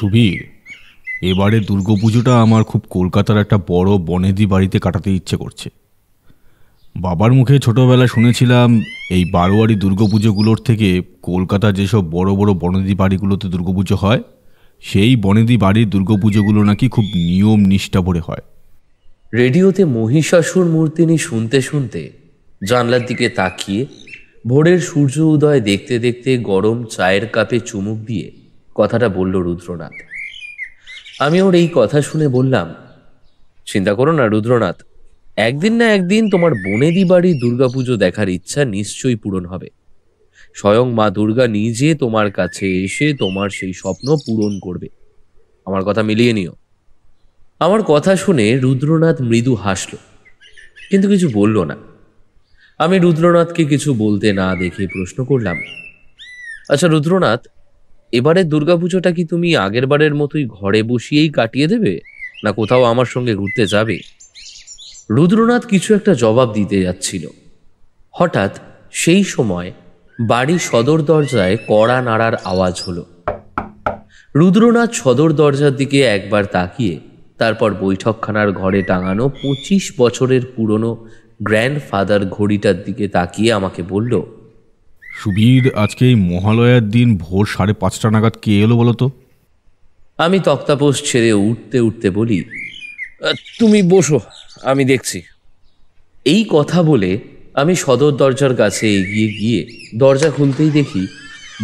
সুবীর, এবারে দুর্গাপুজোটা আমার খুব কলকাতার একটা বড় বনেদি বাড়িতে কাটাতে ইচ্ছে করছে। বাবার মুখে ছোটবেলায় শুনেছিলাম এই বারোয়ারি দুর্গাপুজোগুলোর থেকে কলকাতার যেসব বড় বড় বনেদি বাড়িগুলোতে দুর্গাপুজো হয়, সেই বনেদি বাড়ির দুর্গাপুজোগুলো নাকি খুব নিয়ম নিষ্ঠা ভরে হয়। রেডিওতে মহিষাসুর মূর্তিনি শুনতে শুনতে জানলার দিকে তাকিয়ে ভোরের সূর্য উদয় দেখতে দেখতে গরম চায়ের কাপে চুমুক দিয়ে কথাটা বলল রুদ্রনাথ। আমি ওর এই কথা শুনে বললাম, চিন্তা করো না রুদ্রনাথ, একদিন না একদিন তোমার বনেদি বাড়ির দুর্গাপুজো দেখার ইচ্ছা নিশ্চয়ই পূরণ হবে। স্বয়ং মা দুর্গা নিজে তোমার কাছে এসে তোমার সেই স্বপ্ন পূরণ করবে। আমার কথা মিলিয়ে নিও। আমার কথা শুনে রুদ্রনাথ মৃদু হাসল, কিন্তু কিছু বলল না। আমি রুদ্রনাথকে কিছু বলতে না দেখে প্রশ্ন করলাম, আচ্ছা রুদ্রনাথ, এবারের দুর্গাপুজোটা কি তুমি আগের বারের মতোই ঘরে বসিয়েই কাটিয়ে দেবে, না কোথাও আমার সঙ্গে ঘুরতে যাবে? রুদ্রনাথ কিছু একটা জবাব দিতে যাচ্ছিল, হঠাৎ সেই সময় বাড়ির সদর দরজায় কড়া নাড়ার আওয়াজ হলো। রুদ্রনাথ সদর দরজার দিকে একবার তাকিয়ে তারপর বৈঠকখানার ঘরে টাঙানো 25 বছরের পুরনো গ্র্যান্ডফাদার ঘড়িটার দিকে তাকিয়ে আমাকে বলল, সুবীর, আজকে এই মহালয়ার দিন ভোর 5:30 নাগাদ কে এলো বলো তো? আমি তক্তাপোষ ছেড়ে উঠতে উঠতে বলি, তুমি বসো, আমি দেখছি। এই কথা বলে আমি সদর দরজার কাছে এগিয়ে গিয়ে দরজা খুলতেই দেখি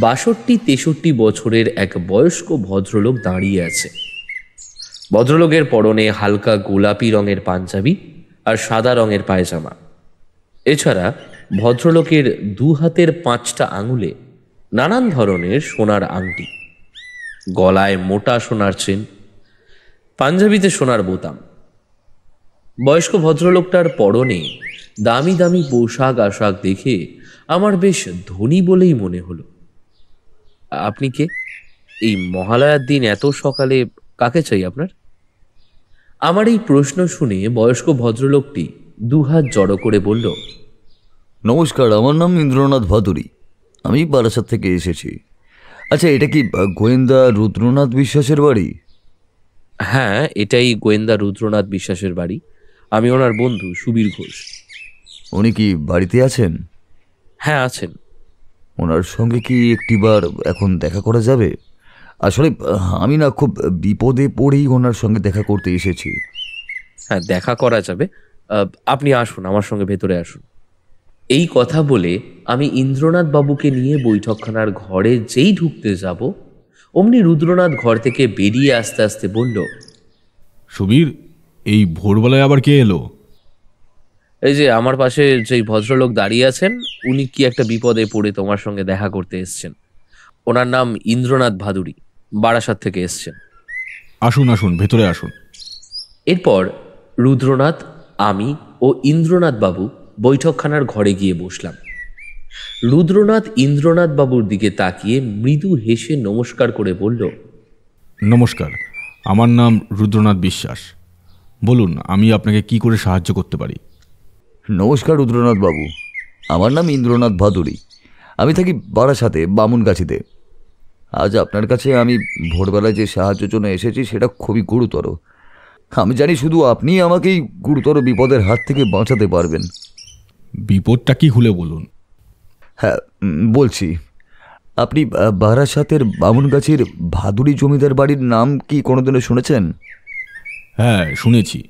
62-63 বছরের এক বয়স্ক ভদ্রলোক দাঁড়িয়ে আছে। ভদ্রলোকের পরনে হালকা গোলাপি রঙের পাঞ্জাবি আর সাদা রঙের পায়জামা। এছাড়া ভদ্রলোকের 2 হাতের 5টা আঙুলে নানান ধরনের সোনার আংটি, গলায় মোটা সোনার চেন, পাঞ্জাবিতে সোনার বোতাম। বয়স্ক ভদ্রলোকটার পরনে দামি দামি পোশাক আশাক দেখে আমার বেশ ধনী বলেই মনে হলো। আপনি কে? এই মহালয়ার দিন এত সকালে কাকে চাই আপনার? আমার এই প্রশ্ন শুনে বয়স্ক ভদ্রলোকটি 2 হাত জড়ো করে বলল, নমস্কার, আমার নাম ইন্দ্রনাথ ভাদুরী, আমি বারাসাত থেকে এসেছি। আচ্ছা, এটা কি গোয়েন্দা রুদ্রনাথ বিশ্বাসের বাড়ি? হ্যাঁ, এটাই গোয়েন্দা রুদ্রনাথ বিশ্বাসের বাড়ি। আমি ওনার বন্ধু সুবীর ঘোষ। উনি কি বাড়িতে আছেন? হ্যাঁ, আছেন। ওনার সঙ্গে কি একটিবার এখন দেখা করা যাবে? আসলে আমি না খুব বিপদে পড়েই ওনার সঙ্গে দেখা করতে এসেছি। হ্যাঁ, দেখা করা যাবে। আপনি আসুন, আমার সঙ্গে ভেতরে আসুন। এই কথা বলে আমি ইন্দ্রনাথ বাবুকে নিয়ে বৈঠকখানার ঘরে যেই ঢুকতে যাব, অমনি রুদ্রনাথ ঘর থেকে বেরিয়ে আস্তে আস্তে বলল, সুবীর, এই ভোরবেলায় আবার কে এলো? এই যে আমার পাশে যেই ভদ্রলোক দাঁড়িয়ে আছেন, উনি কি একটা বিপদে পড়ে তোমার সঙ্গে দেখা করতে এসছেন। ওনার নাম ইন্দ্রনাথ ভাদুরী, বারাসাত থেকে এসছেন। আসুন আসুন, ভেতরে আসুন। এরপর রুদ্রনাথ, আমি ও ইন্দ্রনাথ বাবু বৈঠকখানার ঘরে গিয়ে বসলাম। রুদ্রনাথ ইন্দ্রনাথ বাবুর দিকে তাকিয়ে মৃদু হেসে নমস্কার করে বলল, নমস্কার, আমার নাম রুদ্রনাথ বিশ্বাস। বলুন, আমি আপনাকে কি করে সাহায্য করতে পারি? নমস্কার রুদ্রনাথ বাবু, আমার নাম ইন্দ্রনাথ ভাদুরী, আমি থাকি বারাসাতে বামুনগাছিতে। আজ আপনার কাছে আমি ভোরবেলায় যে সাহায্যের জন্য এসেছি সেটা খুবই গুরুতর। আমি জানি শুধু আপনিই আমাকে এই গুরুতর বিপদের হাত থেকে বাঁচাতে পারবেন। বিপদটা কি খুলে বলুন। হ্যাঁ, বলছি। আপনি বারাসাতের বামুনগাছির ভাদুরী জমিদার বাড়ির নাম কি কোনোদিনও শুনেছেন? হ্যাঁ, শুনেছি।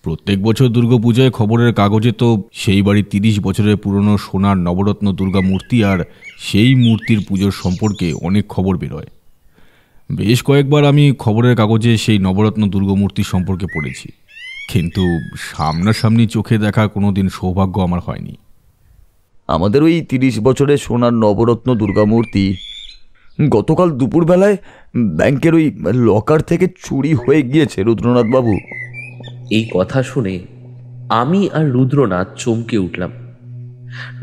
প্রত্যেক বছর দুর্গাপূজায় খবরের কাগজে তো সেই বাড়ির 30 বছরের পুরনো সোনার নবরত্ন দুর্গা মূর্তি আর সেই মূর্তির পুজোর সম্পর্কে অনেক খবর বেরোয়। বেশ কয়েকবার আমি খবরের কাগজে সেই নবরত্ন দুর্গা মূর্তির সম্পর্কে পড়েছি, কিন্তু সামনাসামনি চোখে দেখা কোনো দিন সৌভাগ্য আমার হয়নি। আমাদের ওই 30 বছরের সোনার নবরত্ন দুর্গা মূর্তি গতকাল দুপুরবেলায় ব্যাংকের ওই লকার থেকে চুরি হয়ে গিয়েছে রুদ্রনাথ বাবু। এই কথা শুনে আমি আর রুদ্রনাথ চমকে উঠলাম।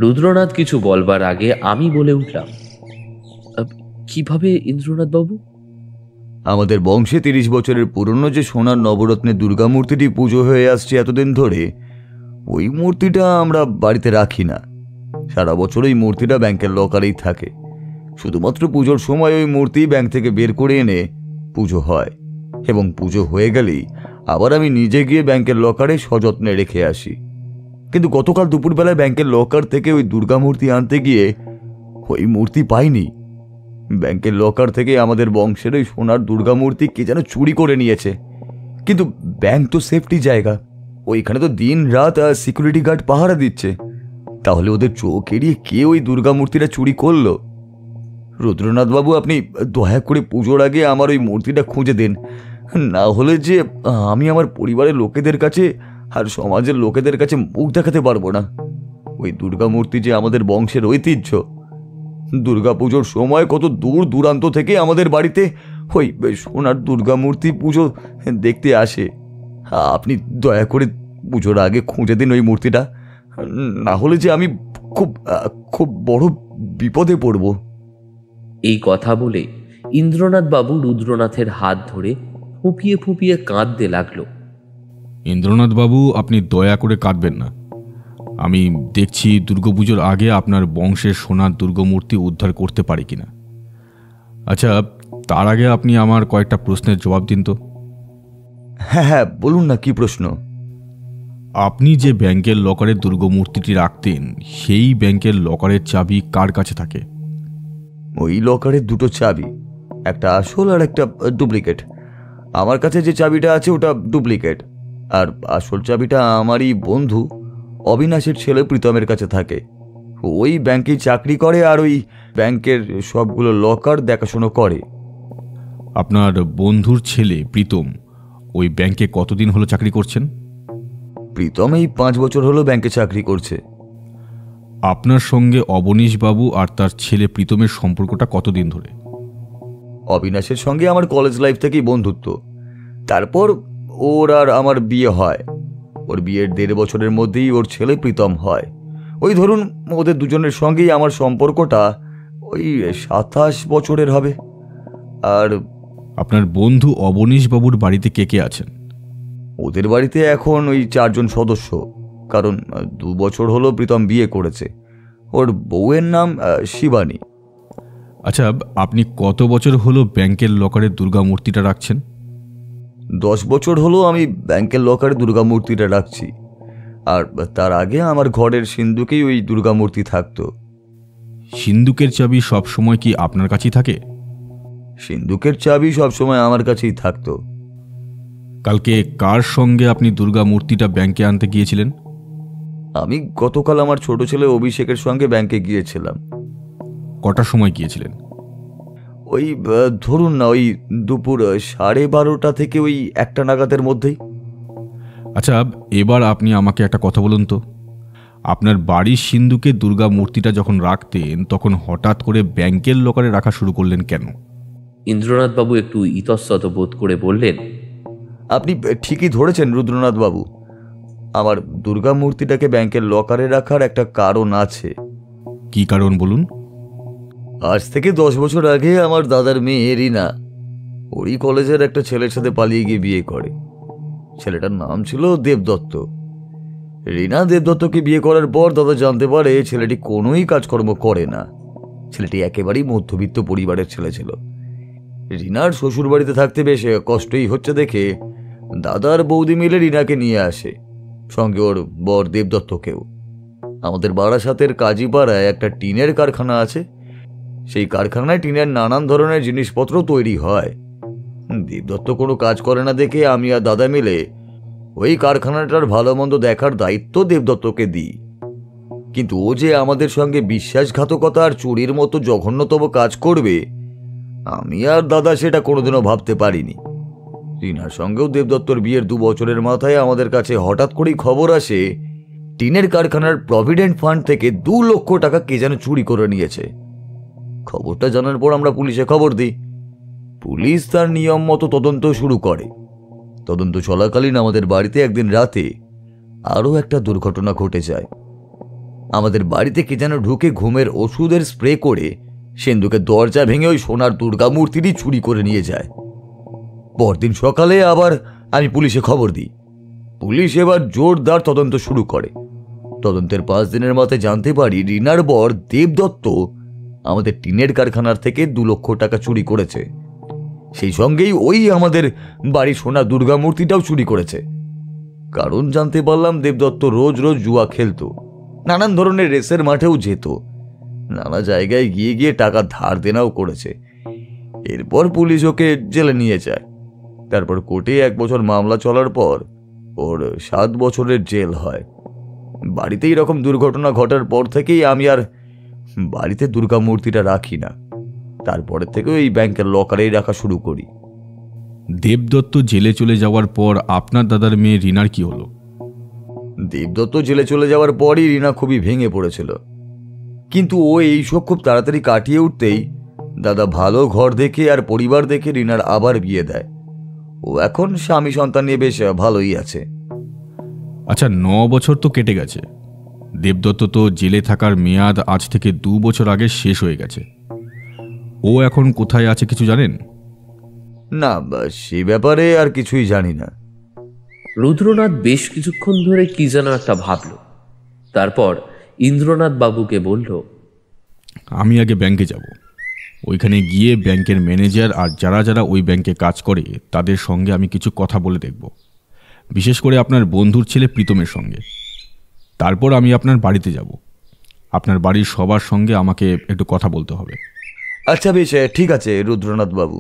রুদ্রনাথ কিছু বলবার আগে আমি বলে উঠলাম, কিভাবে ইন্দ্রনাথ বাবু? আমাদের বংশে 30 বছরের পুরনো যে সোনার নবরত্নের দুর্গা মূর্তিটি পুজো হয়ে আসছে এতদিন ধরে, ওই মূর্তিটা আমরা বাড়িতে রাখি না। সারা বছর ওই মূর্তিটা ব্যাংকের লকারেই থাকে। শুধুমাত্র পুজোর সময় ওই মূর্তি ব্যাংক থেকে বের করে এনে পুজো হয়, এবং পুজো হয়ে গেলেই আবার আমি নিজে গিয়ে ব্যাংকের লকারে সযত্নে রেখে আসি। কিন্তু গতকাল দুপুরবেলায় ব্যাংকের লকার থেকে ওই দুর্গা মূর্তি আনতে গিয়ে ওই মূর্তি পাইনি। ব্যাংকের লকার থেকে আমাদের বংশের ওই সোনার দুর্গা মূর্তি কে যেন চুরি করে নিয়েছে। কিন্তু ব্যাংক তো সেফটি জায়গা, ওইখানে তো দিন রাত সিকিউরিটি গার্ড পাহারা দিচ্ছে। তাহলে ওদের চোখ এড়িয়ে কে ওই দুর্গা মূর্তিটা চুরি করলো? রুদ্রনাথ বাবু, আপনি দয়া করে পুজোর আগে আমার ওই মূর্তিটা খুঁজে দিন, না হলে যে আমি আমার পরিবারের লোকেদের কাছে আর সমাজের লোকেদের কাছে মুখ দেখাতে পারবো না। ওই দুর্গা মূর্তি যে আমাদের বংশের ঐতিহ্য। দুর্গা পুজোর সময় কত দূর দূরান্ত থেকে আমাদের বাড়িতে ওই সোনার দুর্গা মূর্তি পুজো দেখতে আসে। আপনি দয়া করে পুজোর আগে খুঁজে দিন ওই মূর্তিটা, না হলে যে আমি খুব খুব বড় বিপদে পড়ব। এই কথা বলে ইন্দ্রনাথ বাবু রুদ্রনাথের হাত ধরে ফুঁপিয়ে ফুঁপিয়ে কাঁদতে লাগলো। ইন্দ্রনাথ বাবু, আপনি দয়া করে কাঁদবেন না। আমি দেখছি দুর্গাপুজোর আগে আপনার বংশের সোনার দুর্গামূর্তি উদ্ধার করতে পারি কিনা। আচ্ছা, তার আগে আপনি আমার কয়েকটা প্রশ্নের জবাব দিন তো। হ্যাঁ হ্যাঁ, বলুন না, কি প্রশ্ন? আপনি যে ব্যাংকের লকারের দুর্গামূর্তিটি রাখতেন, সেই ব্যাংকের লকারের চাবি কার কাছে থাকে? ওই লকারের দুটো চাবি, একটা আসল আর একটা ডুপ্লিকেট। আমার কাছে যে চাবিটা আছে ওটা ডুপ্লিকেট, আর আসল চাবিটা আমারই বন্ধু অবিনাশের ছেলে প্রীতমের কাছে থাকে। ওই ব্যাংকে চাকরি করে আর ওই ব্যাংকের সবগুলো লকার দেখাশুনো করে। আপনার বন্ধুর ছেলে প্রীতম ওই ব্যাংকে কতদিন হলো চাকরি করছেন? প্রীতম এই 5 বছর হলো ব্যাংকে চাকরি করছে। আপনার সঙ্গে অবনীশ বাবু আর তার ছেলে প্রীতমের সম্পর্কটা কতদিন ধরে? অবিনাশের সঙ্গে আমার কলেজ লাইফ থেকেই বন্ধুত্ব। তারপর ওর আর আমার বিয়ে হয়। ওর বিয়ের 1.5 বছরের মধ্যেই ওর ছেলে প্রীতম হয়। ওই ধরুন ওদের দুজনের সঙ্গেই আমার সম্পর্কটা ওই 27 বছরের হবে। আর আপনার বন্ধু অবনীশ বাবুর বাড়িতে কে কে আছেন? ওদের বাড়িতে এখন ওই 4 জন সদস্য, কারণ 2 বছর হলো প্রীতম বিয়ে করেছে। ওর বউয়ের নাম শিবানী। আচ্ছা, আপনি কত বছর হলো ব্যাংকের লকারে দুর্গা মূর্তিটা রাখছেন? 10 বছর হলো আমি ব্যাংকের লকারে দুর্গা মূর্তিটা রাখছি। আর তার আগে আমার ঘরের সিন্ধুকেই ওই দুর্গা মূর্তি থাকতো। সিন্ধুকের চাবি সবসময় কি আপনার কাছেই থাকে? সিন্ধুকের চাবি সবসময় আমার কাছেই থাকতো। কালকে কার সঙ্গে আপনি দুর্গা মূর্তিটা ব্যাংকে আনতে গিয়েছিলেন? আমি গতকাল আমার ছোট ছেলে অভিষেকের সঙ্গে ব্যাংকে গিয়েছিলাম। কটার সময় গিয়েছিলেন? ওই ধরুন না, ওই দুপুর 12:30 থেকে ওই 1টা নাগাদের মধ্যেই। আচ্ছা, এবার আপনি আমাকে একটা কথা বলুন তো। আপনার বাড়ির সিন্ধুকে দুর্গা মূর্তিটা যখন রাখতেন, তখন হঠাৎ করে ব্যাংকের লকারে রাখা শুরু করলেন কেন? ইন্দ্রনাথ বাবু একটু ইতস্তত বোধ করে বললেন, আপনি ঠিকই ধরেছেন রুদ্রনাথ বাবু, আমার দুর্গা মূর্তিটাকে ব্যাংকের লকারে রাখার একটা কারণ আছে। কি কারণ বলুন? আজ থেকে 10 বছর আগে আমার দাদার মেয়ে রিনা ওরই কলেজের একটা ছেলের সাথে পালিয়ে গিয়ে বিয়ে করে। ছেলেটার নাম ছিল দেবদত্ত। রিনা দেবদত্তকে বিয়ে করার পর দাদা জানতে পারে ছেলেটি কোনোই কাজকর্ম করে না। ছেলেটি একেবারেই মধ্যবিত্ত পরিবারের ছেলে ছিল। রিনার শ্বশুর বাড়িতে থাকতে বেশ কষ্টই হচ্ছে দেখে দাদার বৌদি মিলে রিনাকে নিয়ে আসে, সঙ্গে ওর বর দেবদত্তকেও। আমাদের বারাসাতের কাজীপাড়ায় একটা টিনের কারখানা আছে। সেই কারখানায় টিনের নানান ধরনের জিনিসপত্র তৈরি হয়। দেবদত্ত কোনো কাজ করে না দেখে আমি আর দাদা মিলে ওই কারখানাটার ভালো মন্দ দেখার দায়িত্ব দেবদত্তকে দিই। কিন্তু ও যে আমাদের সঙ্গে বিশ্বাসঘাতকতা আর চুরির মতো জঘন্যতম কাজ করবে, আমি আর দাদা সেটা কোনোদিনও ভাবতে পারিনি। রিনার সঙ্গেও দেবদত্তর বিয়ের 2 বছরের মাথায় আমাদের কাছে হঠাৎ করেই খবর আসে টিনের কারখানার প্রভিডেন্ট ফান্ড থেকে 2 লক্ষ টাকা কে যেন চুরি করে নিয়েছে। খবরটা জানার পর আমরা পুলিশে খবর দিই। পুলিশ তার নিয়ম মতো তদন্ত শুরু করে। তদন্ত চলাকালীন আমাদের বাড়িতে একদিন রাতে আরও একটা দুর্ঘটনা ঘটে যায়। আমাদের বাড়িতে কে যেন ঢুকে ঘুমের ওষুধের স্প্রে করে সিন্ধুকের দরজা ভেঙে ওই সোনার দুর্গা মূর্তিটি চুরি করে নিয়ে যায়। পরদিন সকালে আবার আমি পুলিশে খবর দিই। পুলিশ এবার জোরদার তদন্ত শুরু করে। তদন্তের 5 দিনের মাথায় জানতে পারি রিনার বর দেবদত্ত আমাদের টিনের কারখানার থেকে 2 লক্ষ টাকা চুরি করেছে। সেই সঙ্গেই ওই আমাদের বাড়ির সোনা দুর্গা মূর্তিটাও চুরি করেছে। কারণ জানতে পারলাম দেবদত্ত রোজ রোজ জুয়া খেলতো, নানান ধরনের রেসের মাঠেও যেত, নানা জায়গায় গিয়ে গিয়ে টাকা ধার দেনাও করেছে। এরপর পুলিশ ওকে জেলে নিয়ে যায়। তারপর কোর্টে 1 বছর মামলা চলার পর ওর 7 বছরের জেল হয়। বাড়িতে এরকম দুর্ঘটনা ঘটার পর থেকেই আমি আর বাড়িতে দুর্গা মূর্তিটা রাখি না। তারপরে থেকে ওই ব্যাংকের লকারেই রাখা শুরু করি। দেবদত্ত জেলে চলে যাওয়ার পর আপনার দাদার মেয়ে রিনার কি হলো? দেবদত্ত জেলে চলে যাওয়ার পরই রিনা খুবই ভেঙে পড়েছিল, কিন্তু ও এইসব খুব তাড়াতাড়ি কাটিয়ে উঠতেই দাদা ভালো ঘর দেখে আর পরিবার দেখে রিনার আবার বিয়ে দেয়। ও এখন স্বামী সন্তান নিয়ে বেশ ভালোই আছে। আচ্ছা, 9 বছর তো কেটে গেছে। দেবদত্ত তো জেলে থাকার মেয়াদ আজ থেকে 2 বছর আগে শেষ হয়ে গেছে। ও এখন কোথায় আছে কিছু জানেন? না, সে ব্যাপারে আর কিছুই জানি না। রুদ্রনাথ বেশ কিছুক্ষণ ধরে কি যেন একটা ভাবল। তারপর ইন্দ্রনাথ বাবুকে বলল, আমি আগে ব্যাংকে যাব। ওইখানে গিয়ে ব্যাংকের ম্যানেজার আর যারা যারা ওই ব্যাংকে কাজ করে তাদের সঙ্গে আমি কিছু কথা বলে দেখব, বিশেষ করে আপনার বন্ধুর ছেলে প্রীতমের সঙ্গে। তারপর আমি আপনার বাড়িতে যাব। আপনার বাড়ির সবার সঙ্গে আমাকে একটু কথা বলতে হবে। আচ্ছা বেশ, ঠিক আছে রুদ্রনাথ বাবু।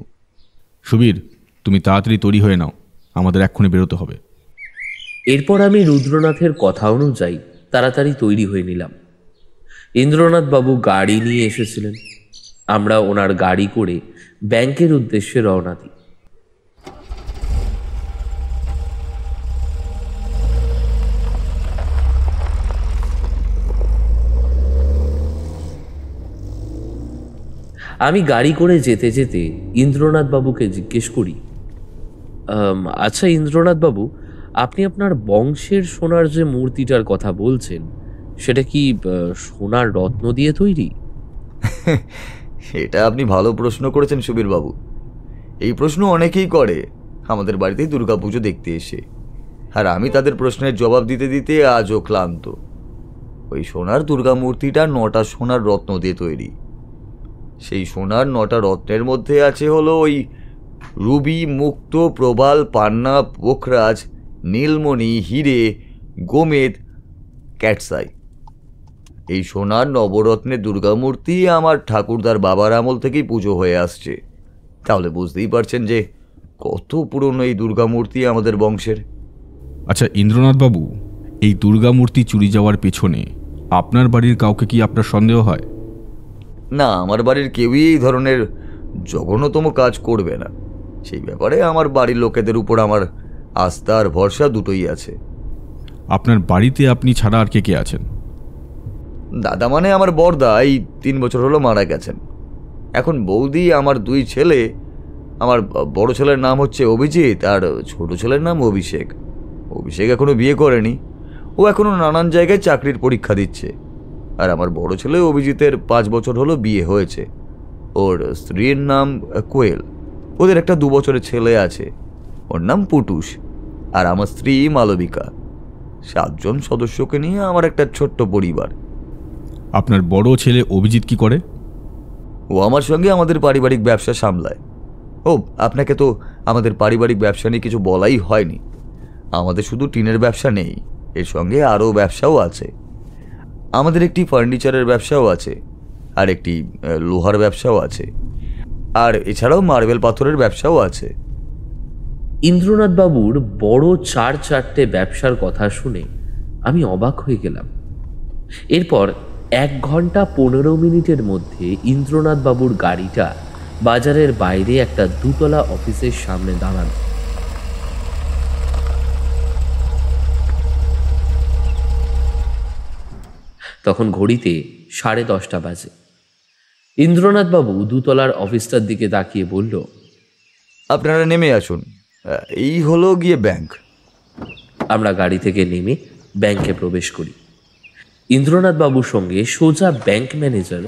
সুবীর, তুমি তাড়াতাড়ি তৈরি হয়ে নাও, আমাদের এক্ষুনি বেরোতে হবে। এরপর আমি রুদ্রনাথের কথা অনুযায়ী তাড়াতাড়ি তৈরি হয়ে নিলাম। ইন্দ্রনাথ বাবু গাড়ি নিয়ে এসেছিলেন। আমরা ওনার গাড়ি করে ব্যাংকের উদ্দেশ্যে রওনা দিই। আমি গাড়ি করে যেতে যেতে ইন্দ্রনাথ বাবুকে জিজ্ঞেস করি, আচ্ছা ইন্দ্রনাথ বাবু, আপনি আপনার বংশের সোনার যে মূর্তিটার কথা বলছেন, সেটা কি সোনার রত্ন দিয়ে তৈরি? এটা আপনি ভালো প্রশ্ন করেছেন সুবীর বাবু। এই প্রশ্ন অনেকেই করে আমাদের বাড়িতেই দুর্গাপুজো দেখতে এসে, আর আমি তাদের প্রশ্নের জবাব দিতে দিতে আজও ক্লান্ত। ওই সোনার দুর্গা মূর্তিটা 9টা সোনার রত্ন দিয়ে তৈরি। সেই সোনার 9টা রত্নের মধ্যে আছে হলো ওই রুবি, মুক্ত, প্রবাল, পান্না, পোখরাজ, নীলমণি, হিরে, গোমেদ, ক্যাটসাই। এই সোনার নবরত্নের দুর্গামূর্তি আমার ঠাকুরদার বাবার আমল থেকেই পুজো হয়ে আসছে। তাহলে বুঝতেই পারছেন যে কত পুরনো এই দুর্গামূর্তি আমাদের বংশের। আচ্ছা ইন্দ্রনাথ বাবু, এই দুর্গামূর্তি চুরি যাওয়ার পেছনে আপনার বাড়ির কাউকে কি আপনার সন্দেহ হয়? না, আমার বাড়ির কেউই এই ধরনের জঘন্যতম কাজ করবে না। সেই ব্যাপারে আমার বাড়ির লোকেদের উপর আমার আস্থা আর ভরসা দুটোই আছে। আপনার বাড়িতে আপনি ছাড়া আর কে কে আছেন? দাদা মানে আমার বড়দা এই 3 বছর হলো মারা গেছেন। এখন বৌদি, আমার 2 ছেলে। আমার বড় ছেলের নাম হচ্ছে অভিজিৎ আর ছোট ছেলের নাম অভিষেক। অভিষেক এখনো বিয়ে করেনি, ও এখনো নানান জায়গায় চাকরির পরীক্ষা দিচ্ছে। আর আমার বড় ছেলে অভিজিতের 5 বছর হলো বিয়ে হয়েছে। ওর স্ত্রীর নাম কোয়েল। ওদের একটা 2 বছরের ছেলে আছে, ওর নাম পুটুস। আর আমার স্ত্রী মালবিকা। 7 জন সদস্যকে নিয়ে আমার একটা ছোট্ট পরিবার। আপনার বড় ছেলে অভিজিৎ কি করে? ও আমার সঙ্গে আমাদের পারিবারিক ব্যবসা সামলায়। ও, আপনাকে তো আমাদের পারিবারিক ব্যবসা নিয়ে কিছু বলাই হয়নি। আমাদের শুধু টিনের ব্যবসা নেই, এর সঙ্গে আরও ব্যবসাও আছে। আমাদের একটি ফার্নিচারের ব্যবসাও আছে, আর একটি লোহার ব্যবসাও আছে, আর এছাড়াও মার্বেল পাথরের ব্যবসাও আছে। ইন্দ্রনাথ বাবুর বড় 4-4টে ব্যবসার কথা শুনে আমি অবাক হয়ে গেলাম। এরপর 1 ঘন্টা 15 মিনিটের মধ্যে ইন্দ্রনাথ বাবুর গাড়িটা বাজারের বাইরে একটা 2 তলা অফিসের সামনে দাঁড়ানো। তখন ঘড়িতে 10:30 বাজে। ইন্দ্রনাথ বাবু 2 তলার অফিসটার দিকে তাকিয়ে বলল, আপনারা নেমে আসুন, এই হলো গিয়ে ব্যাংক। আমরা গাড়ি থেকে নেমে ব্যাংকে প্রবেশ করি। ইন্দ্রনাথ বাবুর সঙ্গে সোজা ব্যাংক ম্যানেজার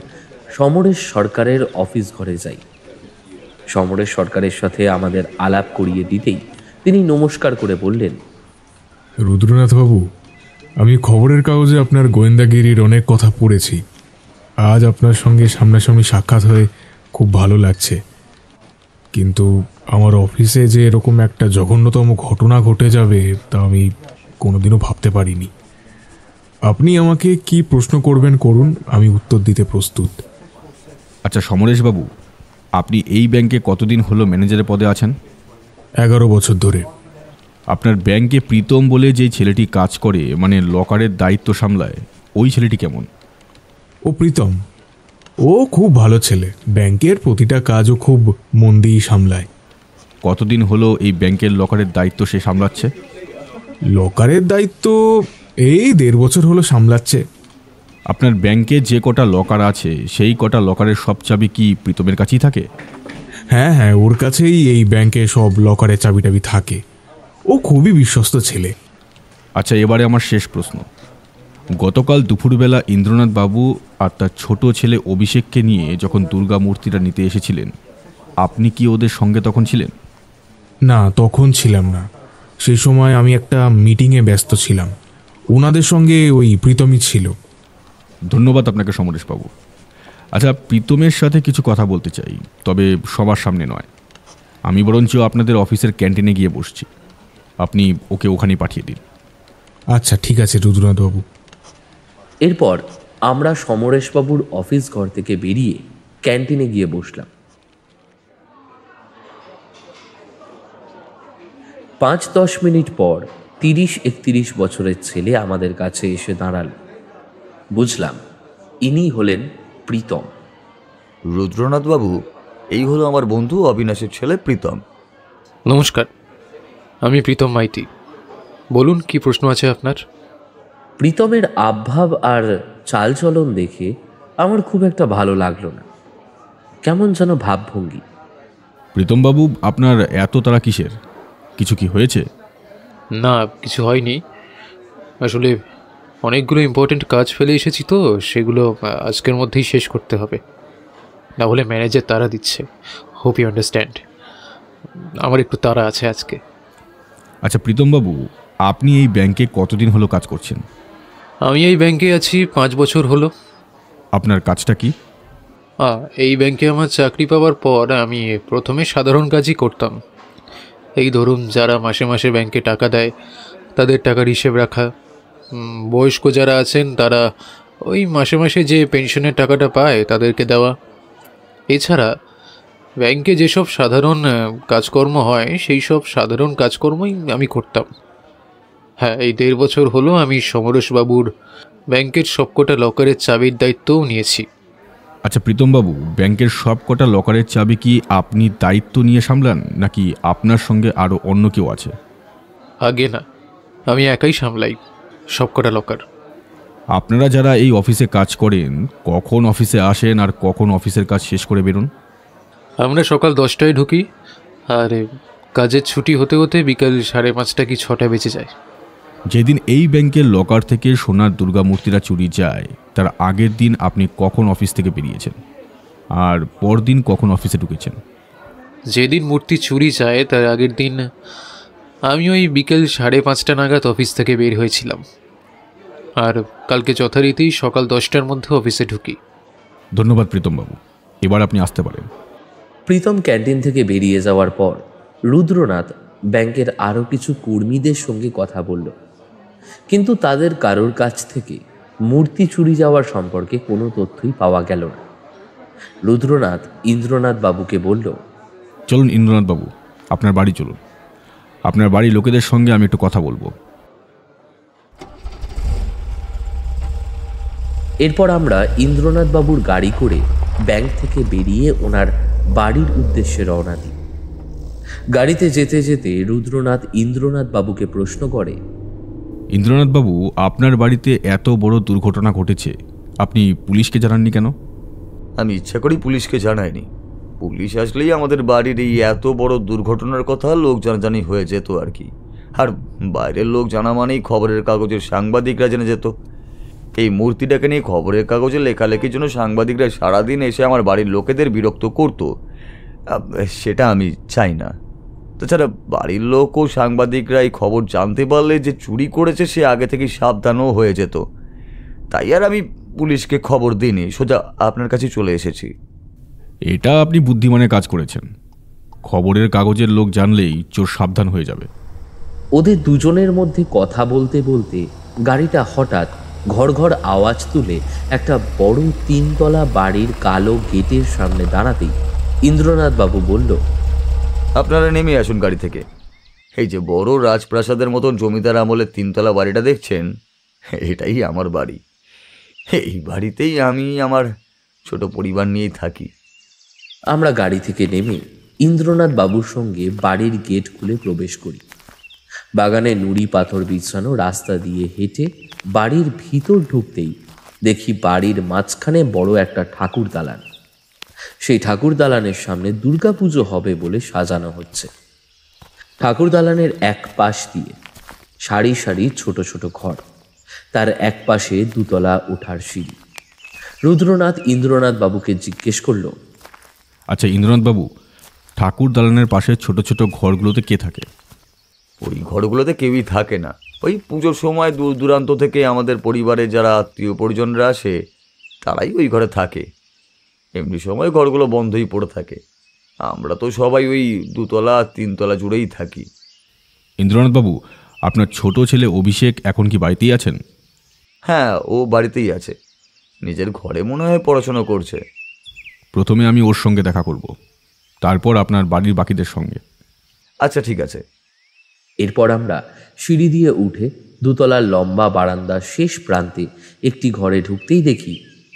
সমরেশ সরকারের অফিস ঘরে যাই। সমরেশ সরকারের সাথে আমাদের আলাপ করিয়ে দিতেই তিনি নমস্কার করে বললেন, রুদ্রনাথ বাবু, আমি খবরের কাগজে আপনার গোয়েন্দাগিরির অনেক কথা পড়েছি। আজ আপনার সঙ্গে সামনাসামনি সাক্ষাৎ হয়ে খুব ভালো লাগছে। কিন্তু আমার অফিসে যে এরকম একটা জঘন্যতম ঘটনা ঘটে যাবে তা আমি কোনোদিনও ভাবতে পারিনি। আপনি আমাকে কি প্রশ্ন করবেন করুন, আমি উত্তর দিতে প্রস্তুত। আচ্ছা সমরেশবাবু, আপনি এই ব্যাংকে কতদিন হলো ম্যানেজারের পদে আছেন? 11 বছর ধরে। আপনার ব্যাংকে প্রীতম বলে যেই ছেলেটি কাজ করে, মানে লকারের দায়িত্ব সামলায়, ওই ছেলেটি কেমন? ও প্রীতম, ও খুব ভালো ছেলে, ব্যাংকের প্রতিটা কাজও খুব মন দিয়েই সামলায়। কতদিন হলো এই ব্যাংকের লকারের দায়িত্ব সে সামলাচ্ছে? লকারের দায়িত্ব এই 1.5 বছর হলো সামলাচ্ছে। আপনার ব্যাংকে যে কটা লকার আছে সেই কটা লকারের সব চাবি কি প্রীতমের কাছেই থাকে? হ্যাঁ হ্যাঁ, ওর কাছেই এই ব্যাংকে সব লকারের চাবি টাবি থাকে। ও খুবই বিশ্বস্ত ছেলে। আচ্ছা, এবারে আমার শেষ প্রশ্ন। গতকাল দুপুরবেলা ইন্দ্রনাথ বাবু আর তার ছোট ছেলে অভিষেককে নিয়ে যখন দুর্গা মূর্তিটা নিতে এসেছিলেন, আপনি কি ওদের সঙ্গে তখন ছিলেন? না, তখন ছিলাম না। সেই সময় আমি একটা মিটিংয়ে ব্যস্ত ছিলাম। ওনাদের সঙ্গে ওই প্রীতমই ছিল। ধন্যবাদ আপনাকে সমরেশবাবু। আচ্ছা, প্রীতমের সাথে কিছু কথা বলতে চাই, তবে সবার সামনে নয়। আমি বরঞ্চ আপনাদের অফিসের ক্যান্টিনে গিয়ে বসছি, আপনি ওকে ওখানেই পাঠিয়ে দিন। আচ্ছা ঠিক আছে রুদ্রনাথবাবু। এরপর আমরা সমরেশবাবুর অফিস ঘর থেকে বেরিয়ে ক্যান্টিনে গিয়ে বসলাম। 5-10 মিনিট পর 30-31 বছরের ছেলে আমাদের কাছে এসে দাঁড়াল। বুঝলাম ইনি হলেন প্রীতম। রুদ্রনাথবাবু, এই হলো আমার বন্ধু অবিনাশের ছেলে প্রীতম। নমস্কার, আমি প্রীতম মাইতি। বলুন, কি প্রশ্ন আছে আপনার? প্রীতমের আবভাব আর চালচলন দেখে আমার খুব একটা ভালো লাগলো না, কেমন যেন ভাবভঙ্গি। প্রীতমবাবু, আপনার এত তাড়া কিসের? কিছু কি হয়েছে? না, কিছু হয়নি। আসলে অনেকগুলো ইম্পর্টেন্ট কাজ ফেলে এসেছি, তো সেগুলো আজকের মধ্যেই শেষ করতে হবে, না হলে ম্যানেজার তাড়া দিচ্ছে। হোপ ইউ আন্ডারস্ট্যান্ড, আমার একটু তাড়া আছে আজকে। আচ্ছা প্রীতমবাবু, আপনি এই ব্যাংকে কতদিন হলো কাজ করছেন? আমি এই ব্যাংকে আছি 5 বছর হলো। আপনার কাজটা কি? এই ব্যাংকে আমার চাকরি পাওয়ার পর আমি প্রথমে সাধারণ কাজই করতাম। এই ধরুন, যারা মাসে মাসে ব্যাংকে টাকা দেয় তাদের টাকার হিসেব রাখা, বয়স্ক যারা আছেন তারা ওই মাসে মাসে যে পেনশনের টাকাটা পায় তাদেরকে দেওয়া। এছাড়া ব্যাংকে যেসব সাধারণ কাজকর্ম হয় সেই সব সাধারণ কাজকর্মই আমি করতাম। হ্যাঁ, এই 1.5 বছর হলো আমি সমরেশবাবুর ব্যাংকের সবকটা লকারের চাবির দায়িত্বও নিয়েছি। আচ্ছা প্রীতমবাবু, ব্যাংকের সব কটা লকারের চাবি কি আপনি দায়িত্ব নিয়ে সামলান, নাকি আপনার সঙ্গে আরও অন্য কেউ আছে? আগে না, আমি একাই সামলাই সবকটা লকার। আপনারা যারা এই অফিসে কাজ করেন, কখন অফিসে আসেন আর কখন অফিসের কাজ শেষ করে বেরোন? আমরা সকাল 10টায় ঢুকি, আর কাজের ছুটি হতে হতে বিকাল 5:30 কি 6টা বেজে যায়। যেদিন এই ব্যাংকের লকার থেকে সোনার দুর্গা মূর্তিটা চুরি যায়, তার আগের দিন আপনি কখন অফিস থেকে বেরিয়েছেন, আর পরদিন কখন অফিসে ঢুকেছেন? যেদিন মূর্তি চুরি যায় তার আগের দিন আমি ওই বিকেল 5:30 নাগাদ অফিস থেকে বের হয়েছিলাম, আর কালকে যথারীতি সকাল 10টার মধ্যে অফিসে ঢুকি। ধন্যবাদ প্রীতমবাবু, এবার আপনি আসতে পারেন। প্রীতম ক্যান্টিন থেকে বেরিয়ে যাওয়ার পর রুদ্রনাথ ব্যাংকের আরও কিছু কর্মীদের সঙ্গে কথা বলল, কিন্তু তাদের কারোর কাছ থেকে মূর্তি চুরি যাওয়ার সম্পর্কে কোনো তথ্যই পাওয়া গেল না। রুদ্রনাথ ইন্দ্রনাথ বাবুকে বলল, চলুন ইন্দ্রনাথ বাবু, আপনার বাড়ি চলুন, আপনার বাড়ির লোকেদের সঙ্গে আমি একটু কথা বলবো। এরপর আমরা ইন্দ্রনাথ বাবুর গাড়ি করে ব্যাংক থেকে বেরিয়ে ওনার বাড়ির উদ্দেশ্যে রওনা দিই। গাড়িতে যেতে যেতে রুদ্রনাথ ইন্দ্রনাথ বাবুকে প্রশ্ন করে, ইন্দ্রনাথ বাবু, আপনার বাড়িতে এত বড় দুর্ঘটনা ঘটেছে, আপনি পুলিশকে জানাননি কেন? আমি ইচ্ছা করেই পুলিশকে জানাইনি। পুলিশ আসলেই আমাদের বাড়ির এই এত বড় দুর্ঘটনার কথা লোক জানাজানি হয়ে যেত আর কি। আর বাইরের লোক জানা মানেই খবরের কাগজের সাংবাদিকরা জেনে যেত। এই মূর্তিটাকে নিয়ে খবরের কাগজে লেখালেখির জন্য সাংবাদিকরা সারাদিন এসে আমার বাড়ির লোকেদের বিরক্ত করত, সেটা আমি চাই না। তাছাড়া বাড়ির লোক ও সাংবাদিকরা এই খবর জানতে পারলে যে চুরি করেছে সে আগে থেকেই সাবধানও হয়ে যেত। তাই আর আমি পুলিশকে খবর দিইনি, সোজা আপনার কাছে চলে এসেছি। এটা আপনি বুদ্ধিমানের কাজ করেছেন। খবরের কাগজের লোক জানলেই চোর সাবধান হয়ে যাবে। ওদের দুজনের মধ্যে কথা বলতে বলতে গাড়িটা হঠাৎ ঘর ঘর আওয়াজ তুলে একটা বড় 3 তলা বাড়ির কালো গেটের সামনে দাঁড়াতেই ইন্দ্রনাথ বাবু বলল, আপনারা নেমে আসুন গাড়ি থেকে। এই যে বড় রাজপ্রাসাদের মতন জমিদার আমলের 3 তলা বাড়িটা দেখছেন, এটাই আমার বাড়ি। এই বাড়িতেই আমি আমার ছোট পরিবার নিয়েই থাকি। আমরা গাড়ি থেকে নেমে ইন্দ্রনাথ বাবুর সঙ্গে বাড়ির গেট খুলে প্রবেশ করি। বাগানে নুড়ি পাথর বিছানো রাস্তা দিয়ে হেঁটে বাড়ির ভিতর ঢুকতেই দেখি বাড়ির মাঝখানে বড় একটা ঠাকুর দালান। সেই ঠাকুর দালানের সামনে দুর্গাপুজো হবে বলে সাজানো হচ্ছে। ঠাকুর দালানের এক পাশ দিয়ে সারি সারি ছোট ছোট ঘর, তার এক পাশে 2 তলা ওঠার সিঁড়ি। রুদ্রনাথ ইন্দ্রনাথ বাবুকে জিজ্ঞেস করল, আচ্ছা ইন্দ্রনাথ বাবু, ঠাকুর দালানের পাশে ছোট ছোট ঘরগুলোতে কে থাকে? ওই ঘরগুলোতে কেউই থাকে না। ওই পুজোর সময় দূর দূরান্ত থেকে আমাদের পরিবারে যারা আত্মীয় পরিজনরা আসে তারাই ওই ঘরে থাকে। এমনি সময় ঘরগুলো বন্ধই পড়ে থাকে। আমরা তো সবাই ওই 2 তলা 3 তলা জুড়েই থাকি। ইন্দ্রনাথ বাবু, আপনার ছোট ছেলে অভিষেক এখন কি বাড়িতেই আছেন? হ্যাঁ, ও বাড়িতেই আছে। নিজের ঘরে মনে হয় পড়াশোনা করছে। প্রথমে আমি ওর সঙ্গে দেখা করব, তারপর আপনার বাড়ির বাকিদের সঙ্গে। আচ্ছা ঠিক আছে। এরপর আমরা সিঁড়ি দিয়ে উঠে 2 তলার লম্বা বারান্দার শেষ প্রান্তে একটি ঘরে ঢুকতেই দেখি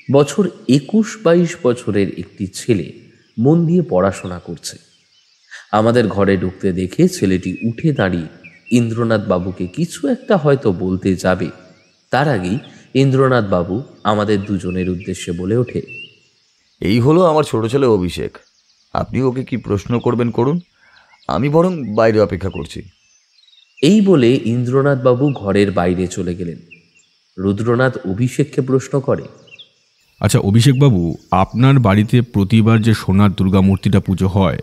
বছর 21-22 বছরের একটি ছেলে মন দিয়ে পড়াশোনা করছে। আমাদের ঘরে ঢুকতে দেখে ছেলেটি উঠে দাঁড়িয়ে ইন্দ্রনাথ বাবুকে কিছু একটা হয়তো বলতে যাবে, তার আগেই ইন্দ্রনাথ বাবু আমাদের দুজনের উদ্দেশ্যে বলে ওঠে, এই হলো আমার ছোট ছেলে অভিষেক। আপনি ওকে কি প্রশ্ন করবেন করুন, আমি বরং বাইরে অপেক্ষা করছি। এই বলে ইন্দ্রনাথ বাবু ঘরের বাইরে চলে গেলেন। রুদ্রনাথ অভিষেককে প্রশ্ন করে, আচ্ছা অভিষেক বাবু, আপনার বাড়িতে প্রতিবার যে সোনার দুর্গা মূর্তিটা পুজো হয়,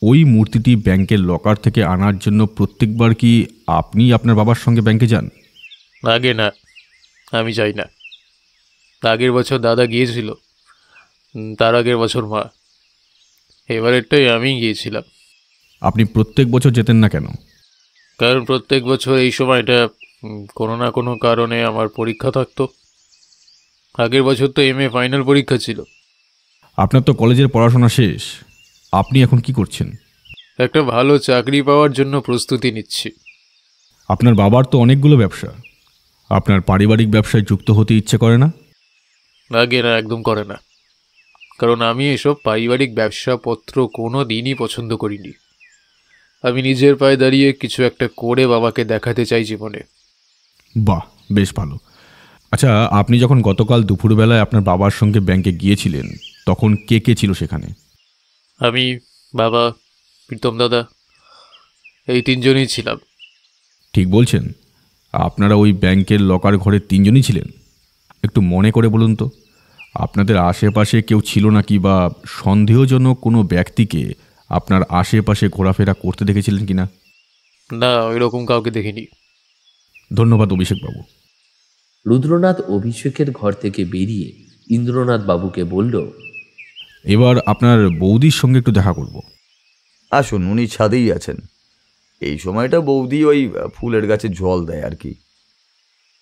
ওই মূর্তিটি ব্যাংকের লকার থেকে আনার জন্য প্রত্যেকবার কি আপনি আপনার বাবার সঙ্গে ব্যাংকে যান? আগে না, আমি যাই না। আগের বছর দাদা গিয়েছিল, তার আগের বছর মা, এবারেরটাই আমি গিয়েছিলাম। আপনি প্রত্যেক বছর যেতেন না কেন? কারণ প্রত্যেক বছর এই সময়টা কোনো না কোনো কারণে আমার পরীক্ষা থাকতো। আগের বছর তো MA ফাইনাল পরীক্ষা ছিল। আপনার তো কলেজের পড়াশোনা শেষ, আপনি এখন কি করছেন? একটা ভালো চাকরি পাওয়ার জন্য প্রস্তুতি নিচ্ছি। আপনার বাবার তো অনেকগুলো ব্যবসা, আপনার পারিবারিক ব্যবসায় যুক্ত হতে ইচ্ছে করে না? আগে না, একদম করে না। কারণ আমি এসব পারিবারিক ব্যবসাপত্র কোনো দিনই পছন্দ করিনি। আমি নিজের পায়ে দাঁড়িয়ে কিছু একটা করে বাবাকে দেখাতে চাই জীবনে। বাহ, বেশ ভালো। আচ্ছা, আপনি যখন গতকাল দুপুরবেলায় আপনার বাবার সঙ্গে ব্যাংকে গিয়েছিলেন, তখন কে কে ছিল সেখানে? আমি, বাবা, প্রীতম দাদা, এই 3 জনই ছিলাম। ঠিক বলছেন? আপনারা ওই ব্যাংকের লকার ঘরে 3 জনই ছিলেন? একটু মনে করে বলুন তো, আপনাদের আশেপাশে কেউ ছিল নাকি, বা সন্দেহজনক কোনো ব্যক্তিকে আপনার আশেপাশে ঘোরাফেরা করতে দেখেছিলেন কিনা? না, ওই রকম কাউকে দেখিনি। ধন্যবাদ অভিষেকবাবু। রুদ্রনাথ অভিষেকের ঘর থেকে বেরিয়ে ইন্দ্রনাথ বাবুকে বলল, এবার আপনার বৌদির সঙ্গে একটু দেখা করব। আসুন, উনি ছাদেই আছেন। এই সময়টা বৌদি ওই ফুলের গাছে জল দেয় আর কি।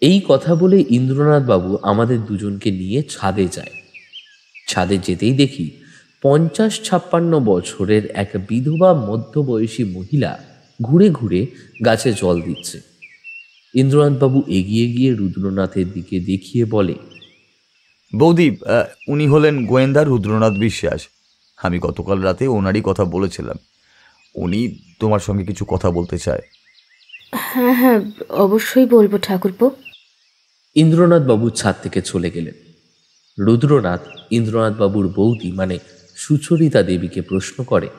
এই কথা বলে ইন্দ্রনাথ বাবু আমাদের দুজনকে নিয়ে ছাদে যায়। ছাদে যেতেই দেখি 50-56 বছরের এক বিধবা মধ্যবয়সী মহিলা ঘুরে ঘুরে গাছে জল দিচ্ছে। ইন্দ্রনাথ বাবু এগিয়ে গিয়ে রুদ্রনাথের দিকে দেখিয়ে বলে, বৌদি, উনি হলেন গোয়েন্দা রুদ্রনাথ বিশ্বাস। আমি গতকাল রাতে ওনারই কথা বলেছিলাম। উনি তোমার সঙ্গে কিছু কথা বলতে চায়। হ্যাঁ হ্যাঁ, অবশ্যই বলবো ঠাকুরপো। ইন্দ্রনাথ বাবু ছাদ থেকে চলে গেলেন। রুদ্রনাথ ইন্দ্রনাথ বাবুর বৌদি মানে সুচরিতা দেবীকে প্রশ্ন করে,